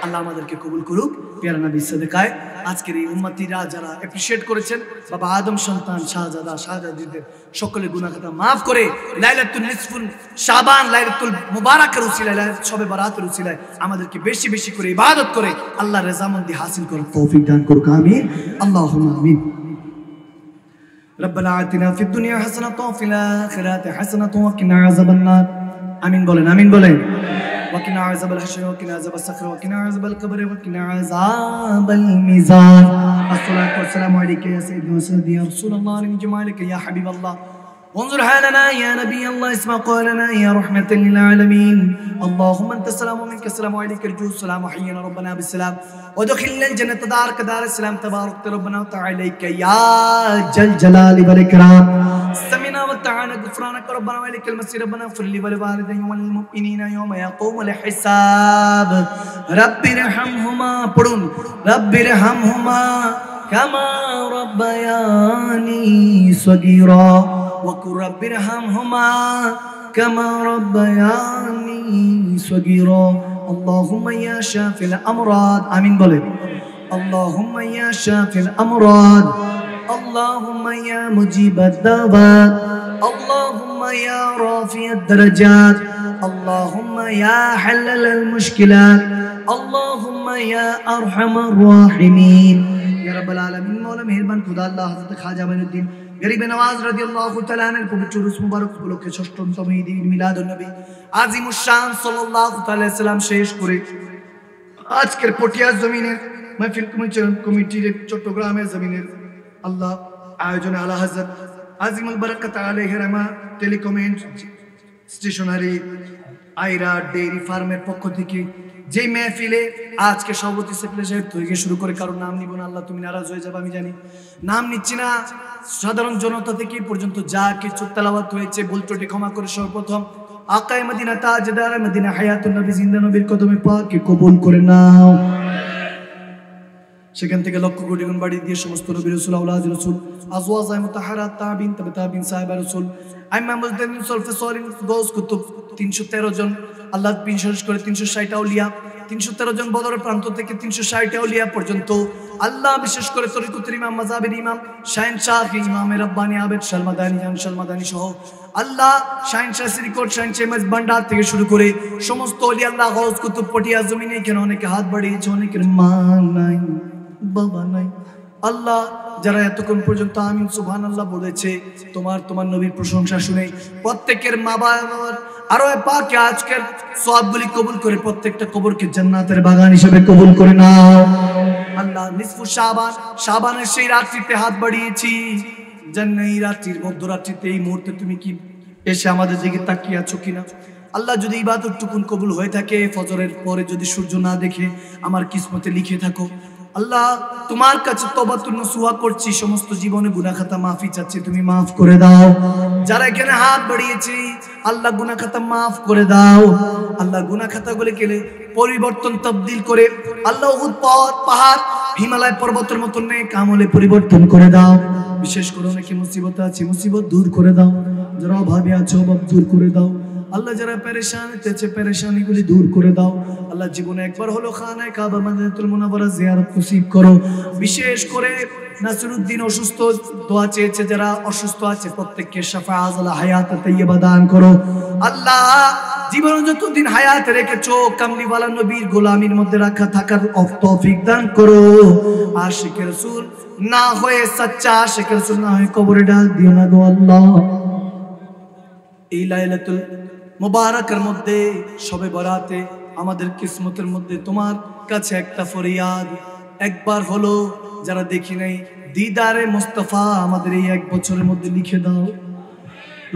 Speaker 1: আল্লাহ আমাদেরকে কবুল করুক প্যারা নবীর সাদেকায়। আজকের এই উম্মতিরা যারা অ্যাপ্রিশিয়েট করেছেন, বাবা আদম সন্তান শাহজাদা শাহজাদিদের সকলে গুনাহ খাতা মাফ করে লাইলাতুল নিসফুল শাবান, লাইলাতুল মুবারাকার উসিলায়, লাইলাতুল শবে বারাতের উসিলায় আমাদেরকে বেশি বেশি করে ইবাদত করে আল্লাহর রেজামন্দি হাসিল করার তৌফিক দান করুক। আমিন, আল্লাহুম্মা আমিন। রব্বানা আতিনা ফিদ দুনিয়া হাসানাতাও ওয়া ফিল আখিরাতি হাসানাতাও ওয়া কিনা আযাবান্নার। আমিন বলেন, আমিন বলেন। وقنا عذاب الحشر وقنا عذاب الصخر وقنا عذاب القبر وقنا عذاب الميزان. الصلاة والسلام عليك يا سيدي وسيدي يا رسول الله من جمالك يا حبيب الله انظر حالنا يا نبي الله اسمع قولنا يا رحمة للعالمين اللهم انت السلام ومنك السلام وعليك الجود السلام حينا ربنا بالسلام ودخلنا الجنة دارك دار السلام تبارك ربنا وتعاليك يا جل جلال والإكرام سمعنا وطعنا غفرانك ربنا وإليك المصير ربنا اغفر لي ولوالدي والمؤمنين يوم يقوم الحساب رب ارحمهما پڑھن رب ارحمهما كما ربياني صغيرا وقل رب ارحمهما كما ربياني صغيرا اللهم يا شافي الأمراض آمين بولے اللهم يا شافي الأمراض اللهم يا مجيب الدعوات اللهم يا رافع الدرجات اللهم يا حلل المشكلات اللهم يا أرحم الراحمين يا رب العالمين مولا مہربان خدا اللہ حضرت خواجہ معین গরিব নওয়াজ রাদিয়াল্লাহু তাআলা আনহু পবিত্র রূস মুবারক উপলক্ষে ৬ষ্ঠতম ঈদ মিলাদুন নবী আজিমুশ শান সাল্লাল্লাহু তাআলা সাল্লাম শেষ করে আজকের পটিয়া জমিনের মাহফিল কমিটির চট্টগ্রামের জমিনের আল্লাহ আয়োজনে আলা হযরত আজিমুল বারাকাত আলাইহি রাহমা টেলিকমেন্ট স্টেশনারি আইরা ডেইরি ফার্মের পক্ষ থেকে যে মেহফিলে আজকে সভাপতি সেক্রেটারি সাহেব থেকে শুরু করে কারণ নাম নিব না আল্লাহ তুমি নারাজ হয়ে যাবে আমি জানি নাম নিচ্ছি না সাধারণ জনতা থেকে পর্যন্ত যা কিছু তেলাওয়াত হয়েছে ভুল ত্রুটি ক্ষমা করে সর্বপ্রথম আকায়ে মদিনা তাজদার মদিনা হায়াতুন নবী জিন্দা নবীর কদমে পাকে কবুল করে নাও সেখান থেকে লক্ষ কোটি গুণ বাড়ি দিয়ে সমস্ত নবী রাসূল আওলাদ রাসূল আজওয়াজ মুতাহহারাত তাবিন তাবিন সাহাবা রাসূল আইম্মা মুজদাদিন সলফে সলিন গৌস কুতুব 313 জন আল্লাহ বিশেষ করে 360 আউলিয়া 313 জন বদরের প্রান্ত থেকে 360 আউলিয়া পর্যন্ত আল্লাহ বিশেষ করে তরিকতের ইমাম মাযহাবের ইমাম শাইন শাহ ইমাম রব্বানি আবেদ শালমাদানি জান শালমাদানি সহ আল্লাহ শাইন শাহ শ্রীকোট শাইন চেমাজ ভান্ডার থেকে শুরু করে সমস্ত ওলি আল্লাহ গৌস কুতুব পটিয়া জমিনে কেন অনেকে হাত বাড়িয়েছে অনেকের মা নাই বাবা নাই আল্লাহ যারা এতক্ষণ পর্যন্ত আমিন সুবহানাল্লাহ বলেছে তোমার নবীর প্রশংসা শুনে প্রত্যেকের মা বাবার আরো পাকে আজকের সওয়াবগুলি কবুল করে প্রত্যেকটা কবরকে জান্নাতের বাগান হিসেবে কবুল করে নাও আল্লাহ নিসফু শাবানের সেই রাত্রিতে হাত বাড়িয়েছি জান্নাতি রাত্রির মধ্যরাত্রিতে এই মুহূর্তে তুমি কি এসে আমাদের দিকে তাকিয়ে আছো কিনা আল্লাহ যদি ইবাদতটুকুন কবুল হয়ে থাকে ফজরের পরে যদি সূর্য না দেখে আমার কিসমতে লিখে থাকো আল্লাহ তোমার কাছে তওবাতুন নসুহা করছি সমস্ত জীবনে গুনাহ খাতা মাফি চাচ্ছি তুমি maaf করে দাও যারা এখানে হাত বাড়িয়েছে আল্লাহ গুনাহ খাতা maaf করে দাও আল্লাহ গুনাহ খাতাগুলো কেলে পরিবর্তন তবদিল করে আল্লাহ উহুদ পাহাড় হিমালয় পর্বতের মত নেক আমলে পরিবর্তন করে দাও বিশেষ করে অনেকে মুসিবত আছে মুসিবত দূর করে দাও যারা অভাবে আছে অভাব দূর করে দাও আল্লাহ যারা পেরেশান আছে পেরেশানিগুলি দূর করে দাও আল্লাহ জীবনে একবার হলো খানায়ে কাবা মদিনাতুল মুনাওয়ারা জিয়ারত নসিব করো বিশেষ করে নাসিরউদ্দিন অসুস্থ দোয়া চেয়েছে যারা অসুস্থ আছে প্রত্যেককে শাফাআত হায়াত তাইয়্যিবা দান করো আল্লাহ জীবন যতদিন হায়াত রেখেছো কামলিওয়ালা নবীর গোলামির মধ্যে রাখা থাকার তৌফিক দান করো আশিকে রাসূল না হয়ে সচ্চা আশিকে রাসূল না হয়ে কবরে ডাক দিও না গো আল্লাহ এই লাইলাতুল মুবারাকের মধ্যে শবে বরাতে আমাদের কিসমতের মধ্যে তোমার কাছে একটা ফরিয়াদ একবার হলো যারা দেখি নাই দিদারে মুস্তাফা আমাদের এই এক বছরের মধ্যে লিখে দাও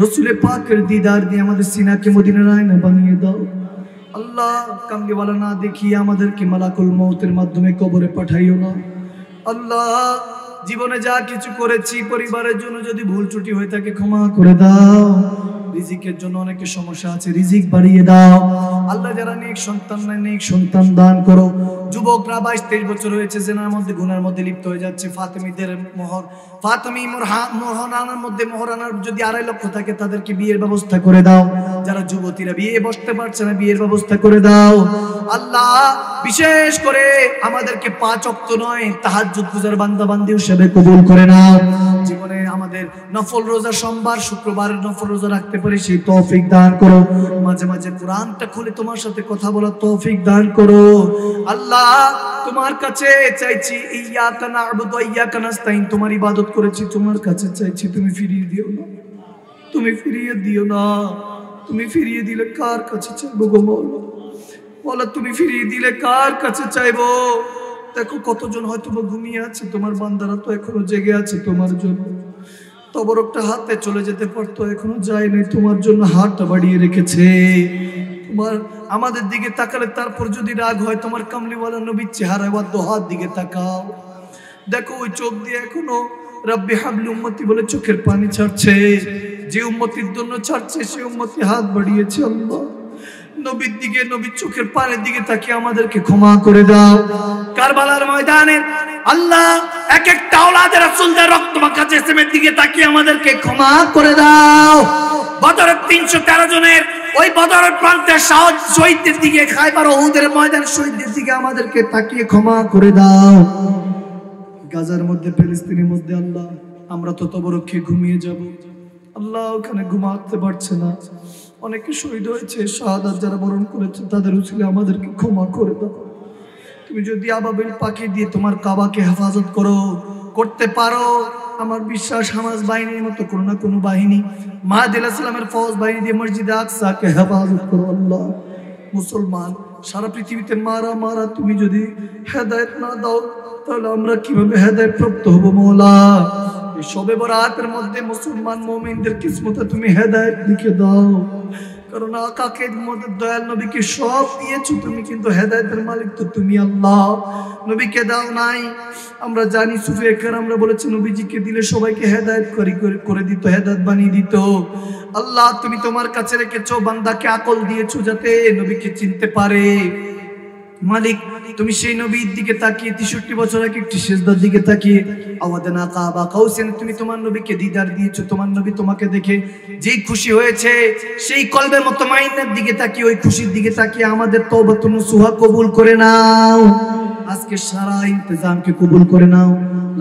Speaker 1: রাসূলে পাকের দিদার দিয়ে আমাদের সিনাকে মদিনার আয়না বানিয়ে দাও আল্লাহ কামলিওয়ালা না দেখি আমাদেরকে মালাকুল মউতের মাধ্যমে কবরে পাঠাইও না আল্লাহ জীবনে যা কিছু করেছি পরিবারের জন্য যদি ভুল ত্রুটি হয়ে থাকে ক্ষমা করে দাও রিজিকের জন্য অনেকের সমস্যা আছে রিজিক বাড়িয়ে দাও আল্লাহ যারা নেক সন্তান নাই নেক সন্তান দান করো যুবকরা 22-23 বছর হয়েছে জিনার মধ্যে গুনার মধ্যে লিপ্ত হয়ে যাচ্ছে ফাতেমীদের মোহরানার মধ্যে মোহরানার যদি 2.5 লক্ষ থাকে তাদেরকে বিয়ের ব্যবস্থা করে দাও যারা যুবতীরা বিয়ে বসতে পারছে না বিয়ের ব্যবস্থা করে দাও আল্লাহ বিশেষ করে আমাদেরকে 5 ওয়াক্ত নয় তাহাজ্জুদ গুজার বান্দা বান্দি হিসেবে কবুল করে নাও জীবনে আমাদের নফল রোজা সোমবার শুক্রবারের নফল রোজা রাখতে পারি সেই তৌফিক দান করো মাঝে মাঝে কোরআনটা খুলে তোমার সাথে কথা বলার তৌফিক দান করো আল্লাহ তোমার কাছে চাইছি ইয়াকা না'বুদু ওয়া ইয়াকা নাস্তাইন তোমার ইবাদত করেছি তোমার কাছে চাইছি তুমি ফিরিয়ে দিও না তুমি ফিরিয়ে দিও না তুমি ফিরিয়ে দিলে কার কাছে চাইবো গো মাওলা মাওলা তুমি ফিরিয়ে দিলে কার কাছে চাইবো দেখো কতজন হয়তো ঘুমিয়ে আছে তোমার বান্দারা তো এখনো জেগে আছে তোমার জন্য তবরকটা হাতে চলে যেতে পারতো, এখনো যায় নাই, তোমার জন্য হাতটা বাড়িয়ে রেখেছে। তোমার আমাদের দিকে তাকালে তারপর যদি রাগ হয়, তোমার কামলিওয়ালা নবীর চেহারা বা দোহার দিকে তাকাও, দেখো ওই চোখ দিয়ে এখনো রব্বি হাবলি উম্মতি বলে চোখের পানি ছাড়ছে। যে উম্মতির জন্য ছাড়ছে সে উম্মতি হাত বাড়িয়েছে। আল্লাহ নবীর দিকে, নবীর চোখের পানির দিকে তাকিয়ে আমাদেরকে ক্ষমা করে দাও। কারবালার ময়দানে আল্লাহ এক একটা আওলাদের রাসূলদের রক্তমাখা জিসমের দিকে তাকিয়ে আমাদেরকে ক্ষমা করে দাও। বদরের 313 জনের ওই বদরের প্রান্তের শহীদদের দিকে, খায়বার উহুদের ময়দানের শহীদদের দিকে আমাদেরকে তাকিয়ে ক্ষমা করে দাও। গাজার মধ্যে, ফিলিস্তিনের মধ্যে আল্লাহ আমরা তো তবরকে ঘুমিয়ে যাব, আল্লাহ ওখানে ঘুমাতে পারছে না, অনেকে শহীদ হয়েছে, শাহাদাত যারা বরণ করেছে তাদের উসিলে আমাদেরকে ক্ষমা করে দাও। তুমি যদি আবাবিল পাখি দিয়ে তোমার কাবাকে হেফাজত করতে পারো, আমার বিশ্বাস হামাস বাহিনীর মতো কোনো না কোনো বাহিনী, মাহদী আলাইহিস সালামের ফৌজ বাহিনী দিয়ে মসজিদে আকসাকে হেফাজত করো। আল্লাহ মুসলমান সারা পৃথিবীতে মারা তুমি যদি হেদায়েত না দাও তাহলে আমরা কিভাবে হেদায়েত প্রাপ্ত হব মওলা? এই শবে বরাতের মধ্যে মুসলমান মুমিনদের কিসমতে তুমি হেদায়েত লিখে দাও, কারণ আকাকে মধ্যে দয়াল নবীকে সব দিয়েছো তুমি, কিন্তু হেদায়েতের মালিক তো তুমি আল্লাহ, নবীকে দাও নাই। আমরা জানি সুফি কেরামরা বলেছে নবীজিকে দিলে সবাইকে হেদায়েত করে দিত, হেদায়েত বানিয়ে দিত। আল্লাহ তুমি তোমার কাছে রেখেছো, বান্দাকে আকল দিয়েছো যাতে নবীকে চিনতে পারে। মালিক তুমি সেই নবীর দিকে তাকিয়ে 63 বছর আগে একটি সিজদার দিকে তাকিয়ে আওয়াদানা কাবা কাউসেন তুমি তোমার নবীকে দিদার দিয়েছো। তোমার নবী তোমাকে দেখে যেই খুশি হয়েছে, সেই কলবে মুতমাইন্নার দিকে তাকিয়ে, ওই খুশির দিকে তাকিয়ে আমাদের তওবাতুন নসুহা কবুল করে নাও। আজকে সারা ইন্তজামকে কবুল করে নাও।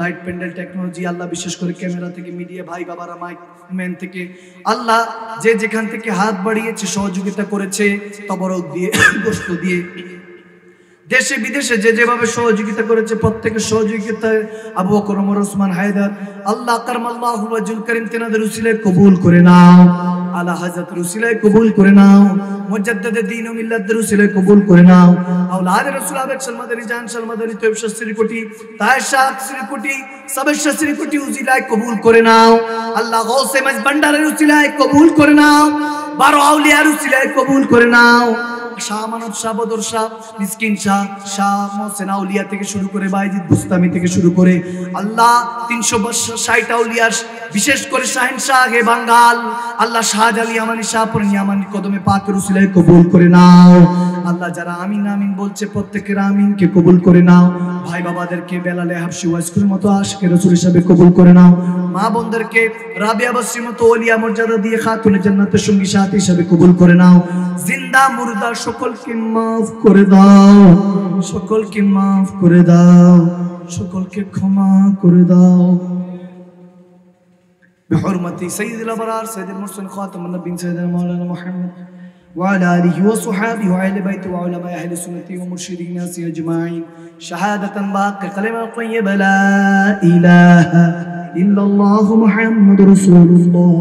Speaker 1: লাইট প্যান্ডেল টেকনোলজি আল্লাহ, বিশেষ করে ক্যামেরা থেকে, মিডিয়া ভাই বাবারা, মাইক ম্যান থেকে আল্লাহ যে যেখান থেকে হাত বাড়িয়েছে, সহযোগিতা করেছে, তবরক দিয়ে, গোশত দিয়ে, দেশে বিদেশে যে যেভাবে সহযোগিতা করেছে, প্রত্যেকের সহযোগিতায় আবু বকর, ওমর, ওসমান, হায়দার আল্লাহ কারমাল্লাহু ওয়াজহুল কারীম তেনাদের উসিলায় কবুল করে নাও। আলা হযরতের উসিলায় কবুল করে নাও। মুজাদ্দিদ দ্বীন ও মিল্লাতের উসিলায় কবুল করে নাও। আওলাদ রাসূল আবেদ সালমাদানি জান সালমাদানি তৈয়ব শাস্ত্রী কোটি, তাহের শাহ শ্রী কোটি, সাবের শাস্ত্রী কোটি উসিলায় কবুল করে নাও। আল্লাহ গৌসে মাঝ ভান্ডারের উসিলায় কবুল করে নাও। 12 আউলিয়ার উসিলায় কবুল করে নাও। শাহ মানব শাহ, বদর শাহ, মিসকিন শাহ, শাহ মোহসেন আউলিয়া থেকে শুরু করে বাইজিদ বুস্তামি থেকে শুরু করে আল্লাহ 360 আউলিয়া, বিশেষ করে শাহিন শাহ হে বাঙ্গাল আল্লাহ শাহজালি আমানি শাহপুর নিয়ামানি কদমে পাকের উসিলায় কবুল করে নাও। আল্লাহ যারা আমিন আমিন বলছে প্রত্যেকের আমিনকে কবুল করে নাও। ভাই বাবাদেরকে বেলালে হাফসি ওয়াইসকুর মতো আশিকে রাসূল হিসেবে কবুল করে নাও। মা বোনদেরকে রাবিয়া বসরির মতো ওলিয়া মর্যাদা দিয়ে খাতুনে জান্নাতের সঙ্গী সাথী হিসেবে কবুল করে নাও। জিন্দা মুর্দা সকলকে মাফ করে দাও, সকলকে মাফ করে দাও, সকলকে ক্ষমা করে দাও। বিহুরমতি সাইয়্যিদুল আবরার সাইয়্যিদুল মুরসালিন খাতামুন নবিয়্যিন সাইয়্যিদুনা মাওলানা মুহাম্মদ ওয়া আলা আলিহি ওয়া সাহবিহি ওয়া আহলি বাইতি ওয়া উলামা আহলি সুন্নতি ওয়া মুরশিদিন নাসি আজমাইন শাহাদাতান বাকি কালিমা তাইয়্যিবা লা ইলাহা ইল্লাল্লাহু মুহাম্মাদুর রাসূলুল্লাহ।